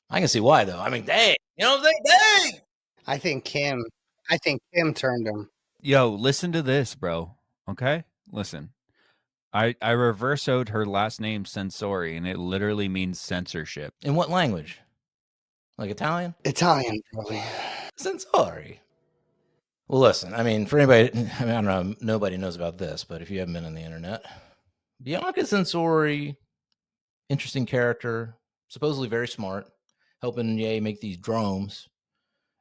Speaker 3: I can see why though. I mean, dang, you know what I'm saying? Dang.
Speaker 2: I think Kim turned him.
Speaker 4: Yo, listen to this, bro. Okay? Listen. I reversoed her last name Censori, and it literally means censorship.
Speaker 3: In what language? Like Italian?
Speaker 2: Italian, probably.
Speaker 3: Censori. Well, listen, I mean, for anybody, I don't know, nobody knows about this, but if you haven't been on the internet, Bianca Censori, interesting character, supposedly very smart, helping Ye make these drones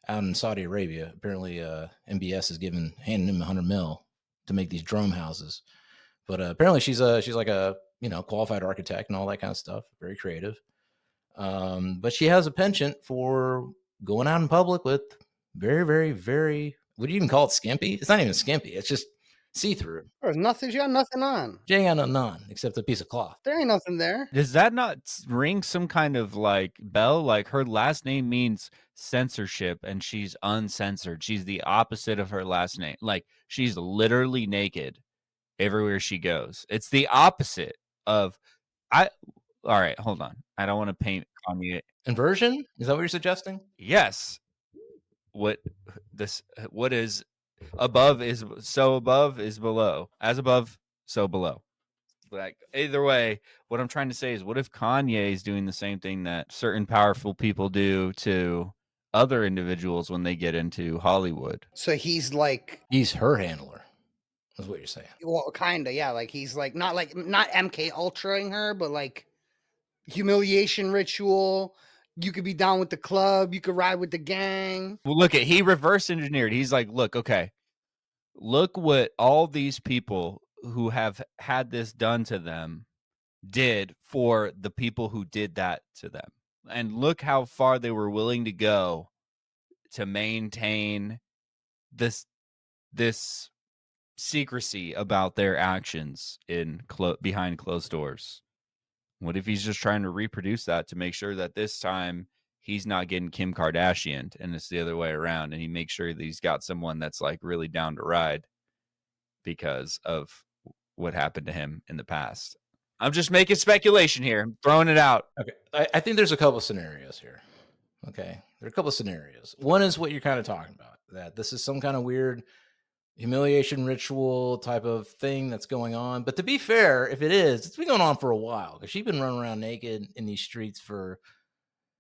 Speaker 3: out in Saudi Arabia. Apparently, MBS is handing him $100 million to make these drone houses. But apparently she's like a qualified architect and all that kind of stuff. Very creative. But she has a penchant for going out in public with very, very, very. What do you even call it? Skimpy? It's not even skimpy. It's just see through.
Speaker 2: There's nothing. She got nothing on.
Speaker 3: She ain't got nothing on except a piece of cloth.
Speaker 2: There ain't nothing there.
Speaker 4: Does that not ring some kind of like bell? Like her last name means censorship and she's uncensored. She's the opposite of her last name. Like she's literally naked everywhere she goes. It's the opposite of all right, hold on. I don't want to paint Kanye.
Speaker 3: Inversion? Is that what you're suggesting?
Speaker 4: Yes. What is above is below. As above, so below. Like either way, what I'm trying to say is, what if Kanye is doing the same thing that certain powerful people do to other individuals when they get into Hollywood?
Speaker 2: So he's
Speaker 3: her handler. That's what you're saying.
Speaker 2: Well, kind of, yeah. Like he's not MK Ultraing her, but like humiliation ritual. You could be down with the club. You could ride with the gang.
Speaker 4: Well, look he reverse engineered. He's like, look what all these people who have had this done to them did for the people who did that to them. And look how far they were willing to go to maintain this secrecy about their actions in behind closed doors. What if he's just trying to reproduce that to make sure that this time he's not getting Kim Kardashian and it's the other way around, and he makes sure that he's got someone that's like really down to ride because of what happened to him in the past? I'm just making speculation here. I'm throwing it out.
Speaker 3: Okay. I think there's a couple of scenarios here. Okay. There are a couple of scenarios. One is what you're kind of talking about, that this is some kind of weird humiliation ritual type of thing that's going on. But to be fair, if it is, it's been going on for a while because she's been running around naked in these streets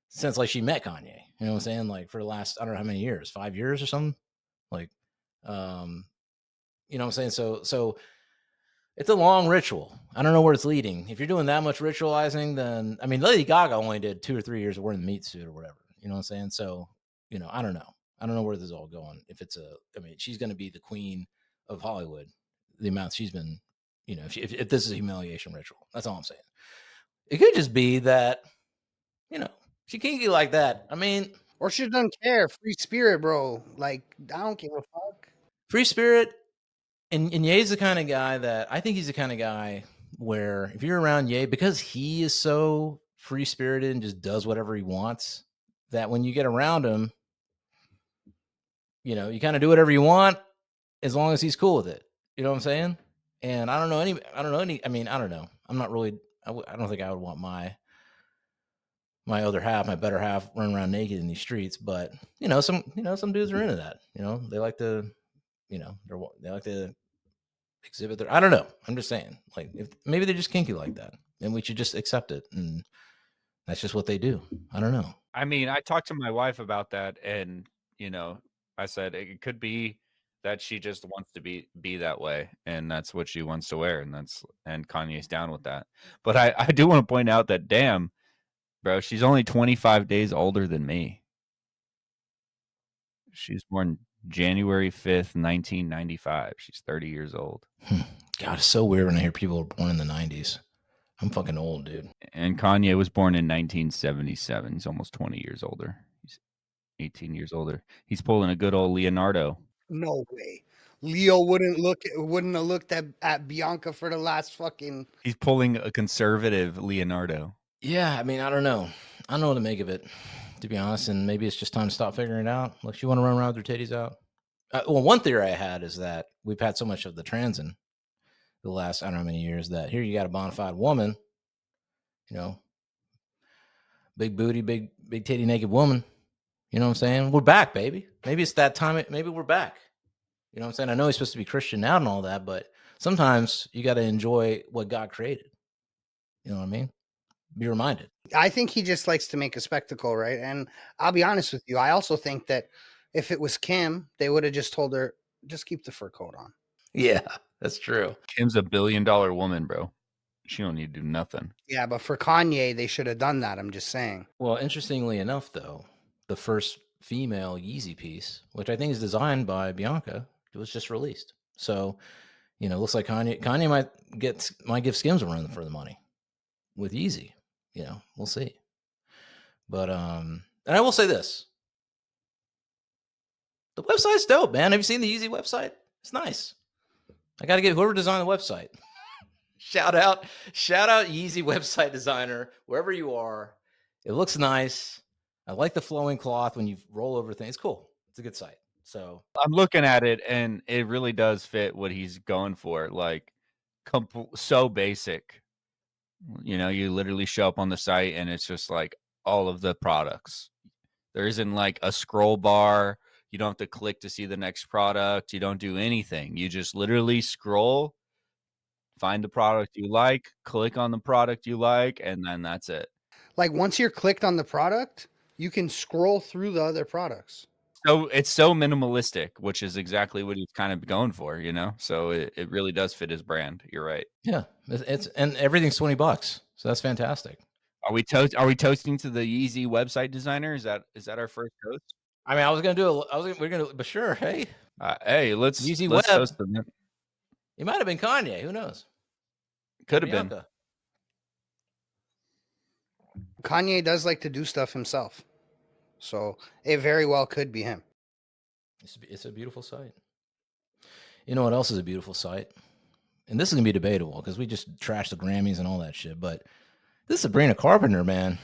Speaker 3: since like she met Kanye. You know what I'm saying? Like for the last, I don't know how many years, 5 years or something. Like, you know what I'm saying? So it's a long ritual. I don't know where it's leading. If you're doing that much ritualizing, then I mean, Lady Gaga only did 2 or 3 years of wearing the meat suit or whatever. You know what I'm saying? So, I don't know. I don't know where this is all going. If she's going to be the queen of Hollywood. The amount she's been, if this is a humiliation ritual, that's all I'm saying. It could just be that, she kinky like that. I mean,
Speaker 2: or she doesn't care. Free spirit, bro. Like I don't give a fuck.
Speaker 3: Free spirit. And Ye's the kind of guy that I think he's the kind of guy where if you're around Ye, because he is so free spirited and just does whatever he wants, that when you get around him, you kind of do whatever you want as long as he's cool with it. You know what I'm saying? And I don't know. I'm not really, I don't think I would want my other half, my better half, running around naked in these streets. But, some dudes are into that. They like to, they like to exhibit their, I don't know. I'm just saying, like, if maybe they're just kinky like that, and we should just accept it. And that's just what they do. I don't know.
Speaker 4: I mean, I talked to my wife about that, and I said it could be that she just wants to be that way, and that's what she wants to wear, and Kanye's down with that. But I do want to point out that, damn, bro, she's only 25 days older than me. She's born January 5th, 1995. She's 30 years old.
Speaker 3: God, it's so weird when I hear people were born in the 90s. I'm fucking old, dude.
Speaker 4: And Kanye was born in 1977. He's almost 20 years older. He's 18 years older. He's pulling a good old Leonardo.
Speaker 2: No way. Leo wouldn't have looked at Bianca for the last fucking.
Speaker 4: He's pulling a conservative Leonardo.
Speaker 3: Yeah, I mean, I don't know. I don't know what to make of it, to be honest. And maybe it's just time to stop figuring it out. Like, she want to run around with her titties out. Well, one theory I had is that we've had so much of the transing the last, I don't know how many years, that here you got a bona fide woman, big booty, big titty, naked woman. You know what I'm saying? We're back, baby. Maybe it's that time. Maybe we're back. You know what I'm saying? I know he's supposed to be Christian now and all that, but sometimes you got to enjoy what God created. You know what I mean? Be reminded.
Speaker 2: I think he just likes to make a spectacle, right? And I'll be honest with you. I also think that if it was Kim, they would have just told her, just keep the fur coat on.
Speaker 3: Yeah, that's true.
Speaker 4: Kim's $1 billion woman, bro. She don't need to do nothing.
Speaker 2: Yeah, but for Kanye, they should have done that. I'm just saying.
Speaker 3: Well, interestingly enough, though, the first female Yeezy piece, which I think is designed by Bianca, was just released. So, You know, looks like Kanye might give Skims a run for the money with Yeezy. You know, we'll see. But and I will say this: the website's dope, man. Have you seen the Yeezy website? It's nice. I got to get whoever designed the website. Shout out Yeezy website designer, wherever you are. It looks nice. I like the flowing cloth when you roll over things. It's cool. It's a good site. So
Speaker 4: I'm looking at it, and it really does fit what he's going for. Like, so basic. You know, you literally show up on the site, and it's just like all of the products. There isn't like a scroll bar. You don't have to click to see the next product. You don't do anything. You just literally scroll, find the product you like, click on the product you like, and then that's it.
Speaker 2: Like once you're clicked on the product, you can scroll through the other products.
Speaker 4: So it's so minimalistic, which is exactly what he's kind of going for, you know? So it really does fit his brand. You're right.
Speaker 3: yeah, it's and everything's $20. So that's fantastic.
Speaker 4: Are we toasting to the Yeezy website designer? Is that our first toast?
Speaker 3: I mean, we're gonna, but sure. Hey,
Speaker 4: hey, let's
Speaker 3: Yeezy
Speaker 4: let's
Speaker 3: Web.
Speaker 4: toast them.
Speaker 3: It might have been Kanye. Who knows?
Speaker 4: Could have been.
Speaker 3: Bianca.
Speaker 2: Kanye does like to do stuff himself. So it very well could be him.
Speaker 3: It's a beautiful site. You know what else is a beautiful site? And this is gonna be debatable because we just trashed the Grammys and all that shit. But this Sabrina Carpenter, man.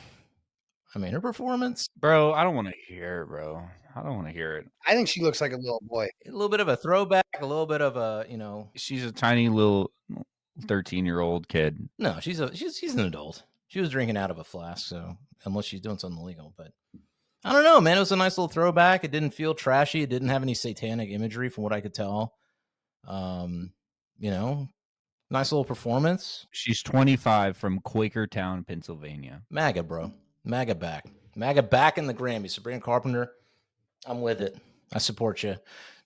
Speaker 3: I mean, her performance,
Speaker 4: Bro, I don't want to hear it, bro. I don't want to hear it.
Speaker 2: I think she looks like a little boy.
Speaker 3: a little bit of a throwback, a little bit of a, you know.
Speaker 4: She's a tiny little 13-year-old kid.
Speaker 3: No, she's an adult. She was drinking out of a flask, so unless she's doing something illegal, but I don't know, man. It was a nice little throwback. It didn't feel trashy. It didn't have any satanic imagery, from what I could tell. You know, nice little performance.
Speaker 4: She's 25 from Quakertown, Pennsylvania.
Speaker 3: MAGA, bro. MAGA back. MAGA back in the Grammys. Sabrina Carpenter, I'm with it. I support you.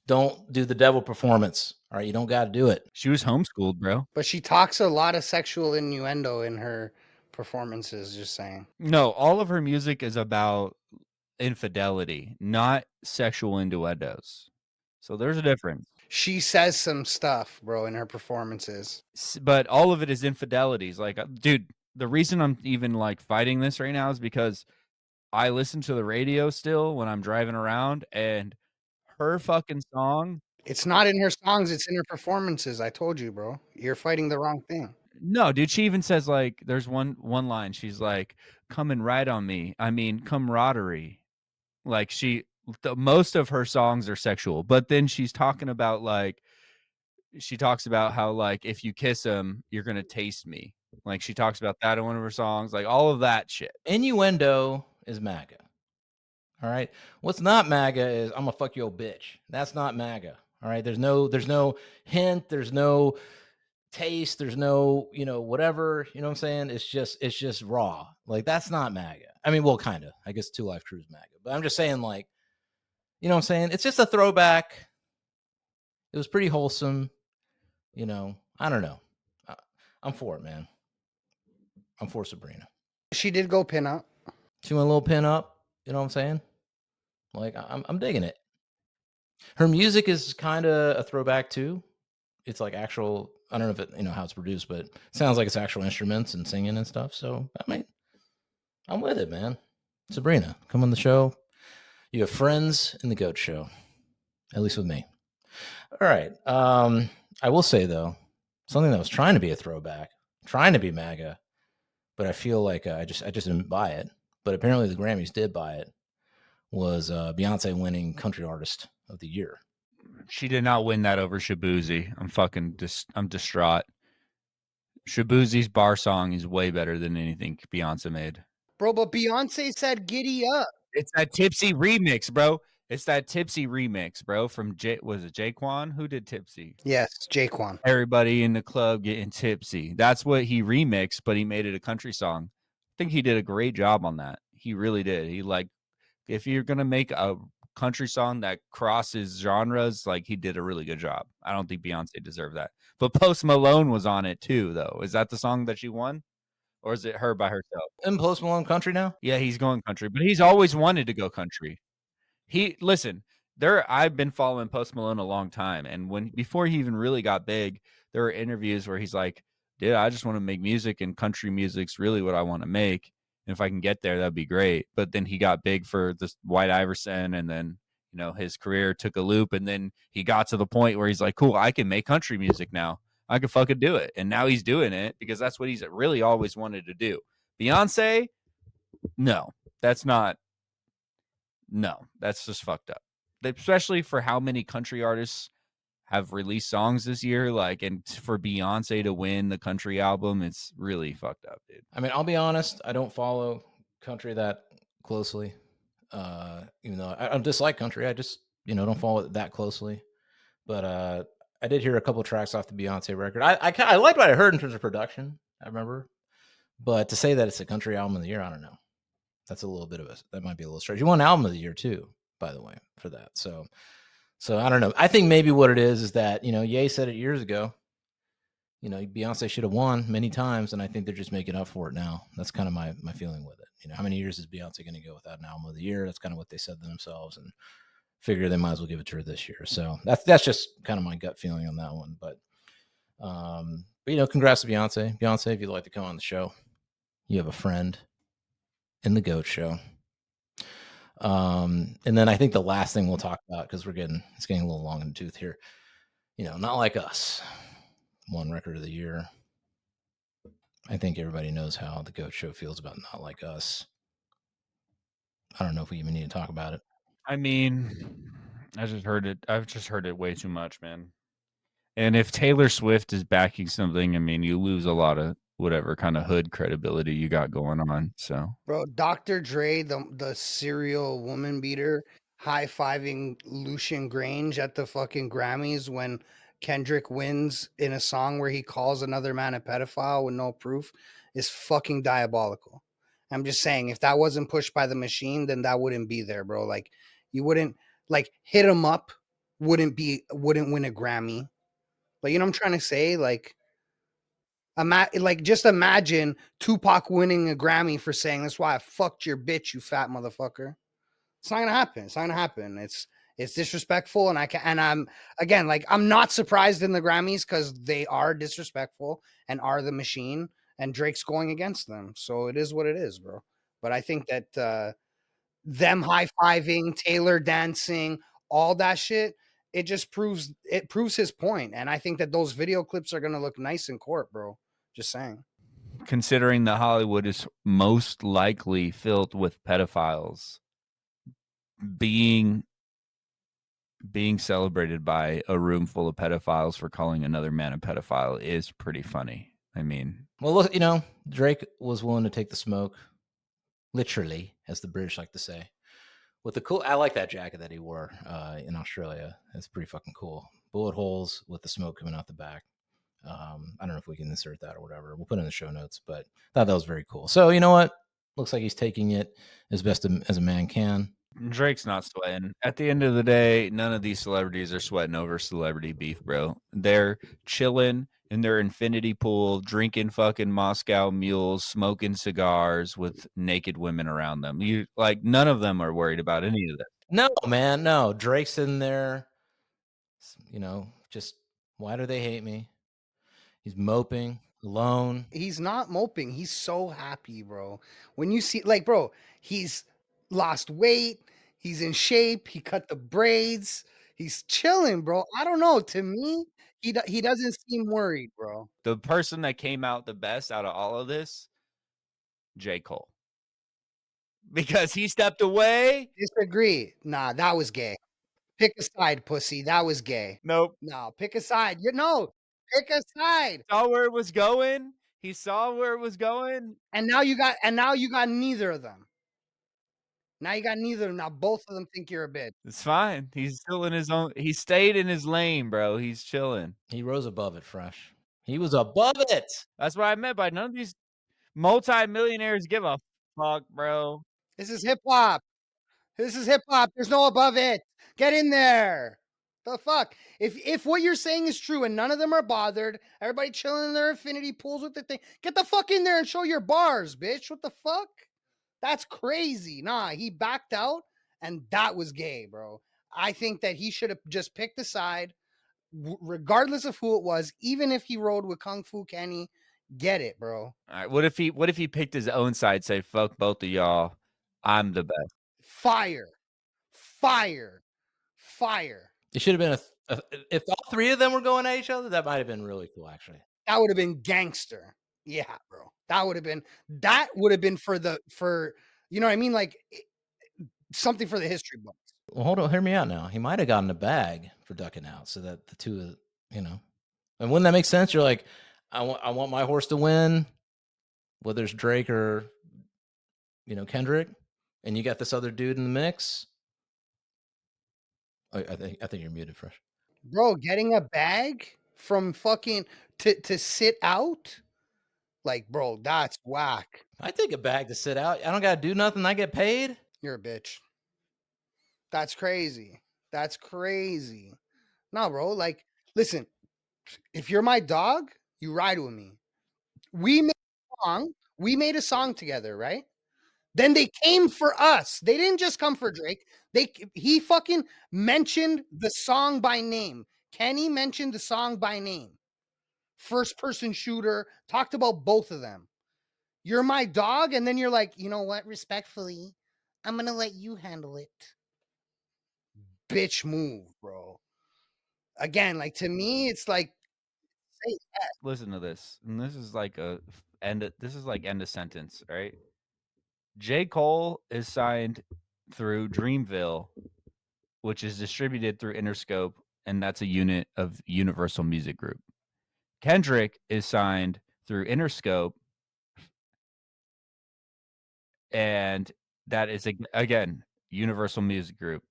Speaker 3: Don't do the devil performance. All right, you don't got to do it.
Speaker 4: She was homeschooled, bro.
Speaker 2: But she talks a lot of sexual innuendo in her performances, just saying.
Speaker 4: No, all of her music is about infidelity, not sexual innuendos. So there's a difference.
Speaker 2: She says some stuff, bro, in her performances.
Speaker 4: But all of it is infidelities. Like, dude, the reason I'm even like fighting this right now is because I listen to the radio still when I'm driving around, and her fucking song.
Speaker 2: It's not in her songs, it's in her performances. I told you, bro. You're fighting the wrong thing.
Speaker 4: No, dude, she even says, like, there's one line. She's like, come and ride on me. I mean, camaraderie. Like, most of her songs are sexual, but then she's talking about, like, she talks about how, like, if you kiss him, you're going to taste me. Like, she talks about that in one of her songs, like all of that shit.
Speaker 3: Innuendo is MAGA. All right. What's not MAGA is I'm gonna fuck your bitch. That's not MAGA. All right. There's no hint. There's no taste. There's no, you know, whatever. You know what I'm saying? It's just raw. Like, that's not MAGA. I mean, well, kind of. I guess 2 Live Crew is MAGA, but I'm just saying, like, you know what I'm saying? It's just a throwback. It was pretty wholesome. You know, I don't know. I'm for it, man. I'm for Sabrina.
Speaker 2: She did go pin up.
Speaker 3: She went a little pin up. You know what I'm saying? Like, I'm digging it. Her music is kind of a throwback too. It's like actual. I don't know if it, you know, how it's produced, but it sounds like it's actual instruments and singing and stuff. So I mean, I'm with it, man. Sabrina, come on the show. You have friends in the GOAT show, at least with me. All right. I will say though, something that was trying to be a throwback, trying to be MAGA, but I feel like I just didn't buy it. But apparently the Grammys did buy it. Was Beyonce winning Country Artist of the Year?
Speaker 4: She did not win that over Shabuzi. I'm distraught. Shabuzi's bar song is way better than anything Beyonce made.
Speaker 2: Bro, but Beyonce said giddy up.
Speaker 4: It's that Tipsy remix, bro. It's that Tipsy remix, bro. From was it Jaquan? Who did Tipsy?
Speaker 2: Yes, Jaquan.
Speaker 4: Everybody in the club getting tipsy. That's what he remixed, but he made it a country song. I think he did a great job on that. He really did. He, like, if you're gonna make a country song that crosses genres, like, he did a really good job. I don't think Beyonce deserved that. But Post Malone was on it too, though. Is that the song that she won? Or is it her by herself?
Speaker 3: Isn't Post Malone country now?
Speaker 4: Yeah, he's going country, but he's always wanted to go country. I've been following Post Malone a long time, and before he even really got big, there are interviews where he's like, dude, I just want to make music, and country music's really what I want to make. And if I can get there, that'd be great. But then he got big for this White Iverson, and then, you know, his career took a loop, and then he got to the point where he's like, cool, I can make country music now. I can fucking do it. And now he's doing it because that's what he's really always wanted to do. Beyonce, no, that's just fucked up. Especially for how many country artists have released songs this year, like, and for Beyonce to win the country album, it's really fucked up, dude.
Speaker 3: I mean, I'll be honest, I don't follow country that closely. Even though I don't dislike country, I just, don't follow it that closely. But I did hear a couple tracks off the Beyonce record. I liked what I heard in terms of production, I remember. But to say that it's a country album of the year, I don't know. That's a little bit of that might be a little stretch. You won album of the year too, by the way, for that. So I don't know. I think maybe what it is that, Ye said it years ago. Beyonce should have won many times, and I think they're just making up for it now. That's kind of my feeling with it. How many years is Beyonce going to go without an album of the year? That's kind of what they said to themselves, and figure they might as well give it to her this year. So that's just kind of my gut feeling on that one. But congrats to Beyonce. Beyonce, if you'd like to come on the show, you have a friend in the GOAT show. And then I think the last thing we'll talk about, because it's getting a little long in the tooth here. Not Like Us, one record of the year. I think everybody knows how the GOAT show feels about Not Like Us. I don't know if we even need to talk about it.
Speaker 4: I mean, I've just heard it way too much, man. And if Taylor Swift is backing something, I mean, you lose a lot of whatever kind of hood credibility you got going on. So,
Speaker 2: Bro, Dr. Dre, the serial woman beater, high-fiving Lucian Grange at the fucking Grammys when Kendrick wins in a song where he calls another man a pedophile with no proof is fucking diabolical. I'm just saying, if that wasn't pushed by the machine, then that wouldn't be there, bro. Like, you wouldn't, like, Hit 'Em Up wouldn't win a Grammy. Like, you know what I'm trying to say? Like, just imagine Tupac winning a Grammy for saying, "That's why I fucked your bitch, you fat motherfucker." It's not gonna happen. It's not gonna happen. It's disrespectful, and I'm not surprised in the Grammys because they are disrespectful and are the machine, and Drake's going against them. So it is what it is, bro. But I think that them high-fiving, Taylor dancing, all that shit, it just proves his point. And I think that those video clips are gonna look nice in court, bro. Just saying.
Speaker 4: considering that Hollywood is most likely filled with pedophiles, being celebrated by a room full of pedophiles for calling another man a pedophile is pretty funny. I mean,
Speaker 3: well, look, Drake was willing to take the smoke, literally, as the British like to say. With the cool, I like that jacket that he wore in Australia. It's pretty fucking cool. Bullet holes with the smoke coming out the back. I don't know if we can insert that or whatever. We'll put it in the show notes, but I thought that was very cool. So you know what? Looks like he's taking it as best as a man can.
Speaker 4: Drake's not sweating. At the end of the day, none of these celebrities are sweating over celebrity beef, bro. They're chilling in their infinity pool, drinking fucking Moscow mules, smoking cigars with naked women around them. None of them are worried about any of that.
Speaker 3: No, man, no. Drake's in there, just why do they hate me? He's moping alone.
Speaker 2: He's not moping. He's so happy, bro. When you see, bro, he's lost weight. He's in shape. He cut the braids. He's chilling, bro. I don't know. To me, he doesn't seem worried, bro.
Speaker 4: The person that came out the best out of all of this, J. Cole. Because he stepped away.
Speaker 2: Disagree. Nah, that was gay. Pick a side, pussy. That was gay.
Speaker 4: Nope.
Speaker 2: No, pick a side. Pick a side.
Speaker 4: Saw where it was going. He saw where it was going.
Speaker 2: And now you got neither of them. Now both of them think you're a bitch.
Speaker 4: It's fine. He's still in his own. He stayed in his lane, bro. He's chilling.
Speaker 3: He rose above it, Fresh. He was above it.
Speaker 4: That's what I meant by none of these multi-millionaires give a fuck, bro.
Speaker 2: This is hip hop. There's no above it. Get in there. The fuck? If what you're saying is true and none of them are bothered, everybody chilling in their infinity pools with the thing, get the fuck in there and show your bars, bitch. What the fuck? That's crazy. Nah, he backed out and that was gay, bro. I think that he should have just picked a side, regardless of who it was, even if he rode with Kung Fu Kenny, get it, bro.
Speaker 4: All right, what if he picked his own side, said fuck both of y'all, I'm the best.
Speaker 2: Fire.
Speaker 3: It should have been if all three of them were going at each other, that might have been really cool, actually.
Speaker 2: That would have been gangster. Yeah, bro. That would have been for you know what I mean? Like something for the history books.
Speaker 3: Well, hold on, hear me out now. He might have gotten a bag for ducking out, so that the two, and wouldn't that make sense? You're like, I want my horse to win, whether it's Drake or Kendrick, and you got this other dude in the mix. I think you're muted, Fresh.
Speaker 2: Bro, getting a bag from fucking to sit out, like, bro, that's whack.
Speaker 3: I take a bag to sit out. I don't gotta do nothing. I get paid.
Speaker 2: You're a bitch. That's crazy. That's crazy. No, bro. Like, listen, if you're my dog, you ride with me. We made a song together, right? Then they came for us. They didn't just come for Drake. He fucking mentioned the song by name. Kenny mentioned the song by name. First person shooter, talked about both of them. You're my dog, and then you're like, you know what? Respectfully, I'm gonna let you handle it. Bitch move, bro. Again, like, to me, it's like, say yes.
Speaker 4: Listen to this, and this is like end of sentence, right? J. Cole is signed through Dreamville, which is distributed through Interscope, and that's a unit of Universal Music Group. Kendrick is signed through Interscope, and that is, again, Universal Music Group.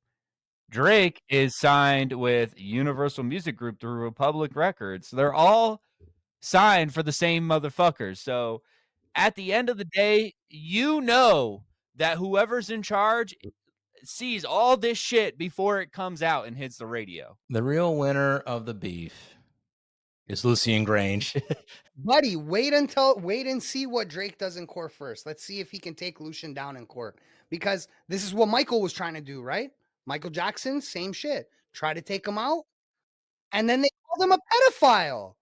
Speaker 4: Drake is signed with Universal Music Group through Republic Records. They're all signed for the same motherfuckers. So at the end of the day, that whoever's in charge sees all this shit before it comes out and hits the radio.
Speaker 3: The real winner of the beef is Lucien Grange.
Speaker 2: Buddy, wait and see what Drake does in court first. Let's see if he can take Lucien down in court, because this is what Michael was trying to do, right? Michael Jackson, same shit. Try to take him out, and then they called him a pedophile.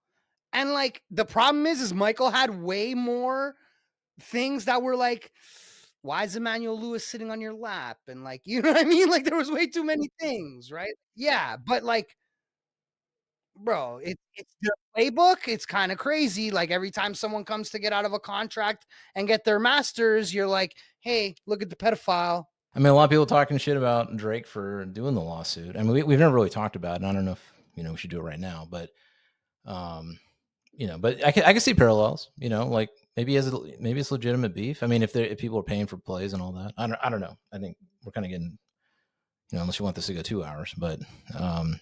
Speaker 2: And like, the problem is Michael had way more things that were like, why is Emmanuel Lewis sitting on your lap? And like, you know what I mean? Like, there was way too many things, right? Yeah, but like, bro, it's the playbook. It's kind of crazy. Like, every time someone comes to get out of a contract and get their masters, you're like, hey, look at the pedophile.
Speaker 3: I mean, a lot of people talking shit about Drake for doing the lawsuit. I mean, we've never really talked about it. And I don't know if we should do it right now, but but I can see parallels. Like maybe it's legitimate beef. I mean, if people are paying for plays and all that, I don't know. I think we're kind of getting, unless you want this to go 2 hours, but I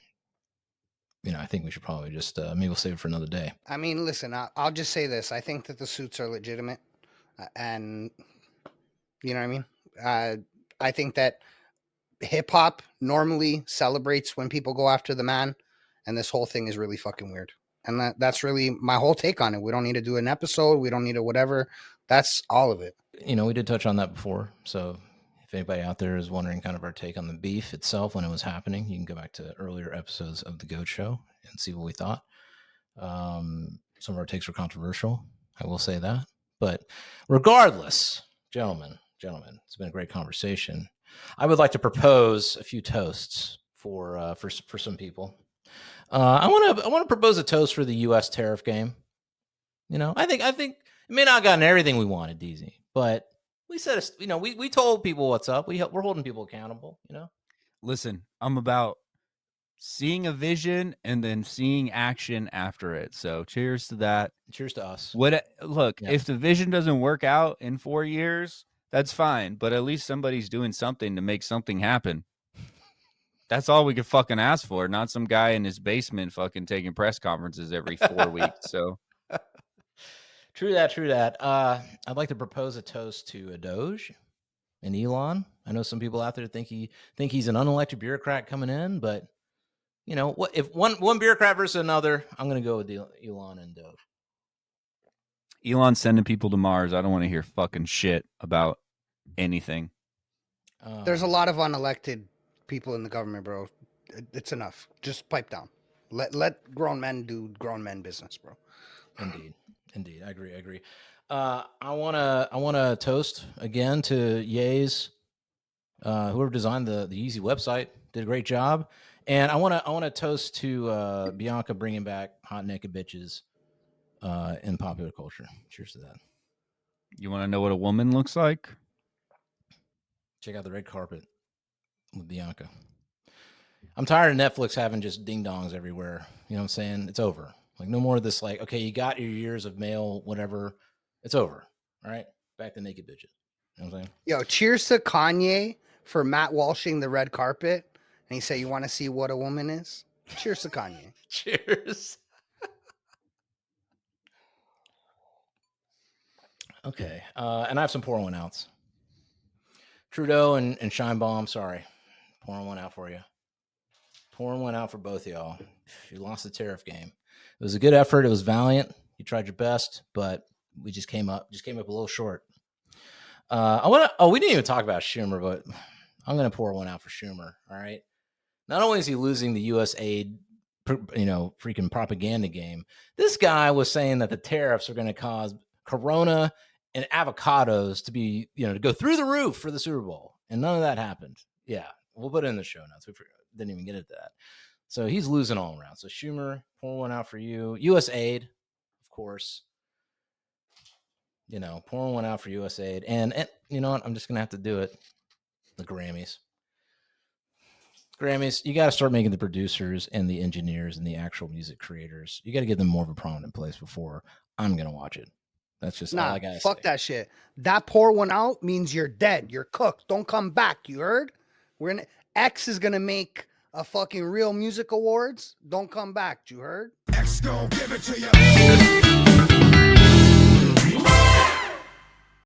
Speaker 3: think we should probably just maybe we'll save it for another day.
Speaker 2: I mean, listen, I'll just say this. I think that the suits are legitimate, and you know what I mean? I think that hip hop normally celebrates when people go after the man, and this whole thing is really fucking weird. And that's really my whole take on it. We don't need to do an episode. We don't need to whatever. That's all of it.
Speaker 3: We did touch on that before. So if anybody out there is wondering kind of our take on the beef itself when it was happening, you can go back to earlier episodes of the GOAT Show and see what we thought. Some of our takes were controversial. I will say that. But regardless, gentlemen, it's been a great conversation. I would like to propose a few toasts for some people. I want to propose a toast for the U.S. tariff game. I think it may not have gotten everything we wanted, Deezy, but we said, we told people what's up. We're holding people accountable.
Speaker 4: Listen, I'm about seeing a vision and then seeing action after it. So cheers to that.
Speaker 3: Cheers to us.
Speaker 4: If the vision doesn't work out in 4 years, that's fine. But at least somebody's doing something to make something happen. That's all we could fucking ask for, not some guy in his basement fucking taking press conferences every 4 weeks. So
Speaker 3: true that. I'd like to propose a toast to a DOGE and Elon. I know some people out there think he's an unelected bureaucrat coming in, but what if one bureaucrat versus another? I'm gonna go with Elon and DOGE.
Speaker 4: Elon's sending people to Mars. I don't want to hear fucking shit about anything.
Speaker 2: There's a lot of unelected people in the government, bro. It's enough. Just pipe down. Let grown men do grown men business, bro.
Speaker 3: Indeed. I agree. I wanna toast again to Ye's, whoever designed the Yeezy website did a great job, and I wanna toast to Bianca bringing back hot naked bitches in popular culture. Cheers to that.
Speaker 4: You want to know what a woman looks like?
Speaker 3: Check out the red carpet with Bianca. I'm tired of Netflix having just ding dongs everywhere. You know what I'm saying? It's over. Like, no more of this, like, okay, you got your years of male, whatever. It's over. All right. Back to naked bitches. You know what I'm saying?
Speaker 2: Yo, cheers to Kanye for Matt Walshing the red carpet. And he said, you want to see what a woman is? Cheers to Kanye.
Speaker 3: Cheers. Okay. And I have some pouring one outs. Trudeau and Shine Bomb, sorry. Pouring one out for you. Pouring one out for both of y'all. You lost the tariff game. It was a good effort. It was valiant. You tried your best, but we just came up a little short. We didn't even talk about Schumer, but I'm gonna pour one out for Schumer. All right. Not only is he losing the USAID, freaking propaganda game, this guy was saying that the tariffs are going to cause Corona and avocados to be, to go through the roof for the Super Bowl. And none of that happened. Yeah. We'll put it in the show notes. We didn't even get into that. So he's losing all around. So Schumer, pour one out for you. USAID, of course. Pouring one out for USAID. And you know what? I'm just going to have to do it. The Grammys, you got to start making the producers and the engineers and the actual music creators. You got to give them more of a prominent place before I'm going to watch it. That's just all I got to say.
Speaker 2: Fuck that shit. That pour one out means you're dead. You're cooked. Don't come back. You heard? X is going to make a fucking Real Music Awards. Don't come back. You heard?
Speaker 1: X gon' give it to you.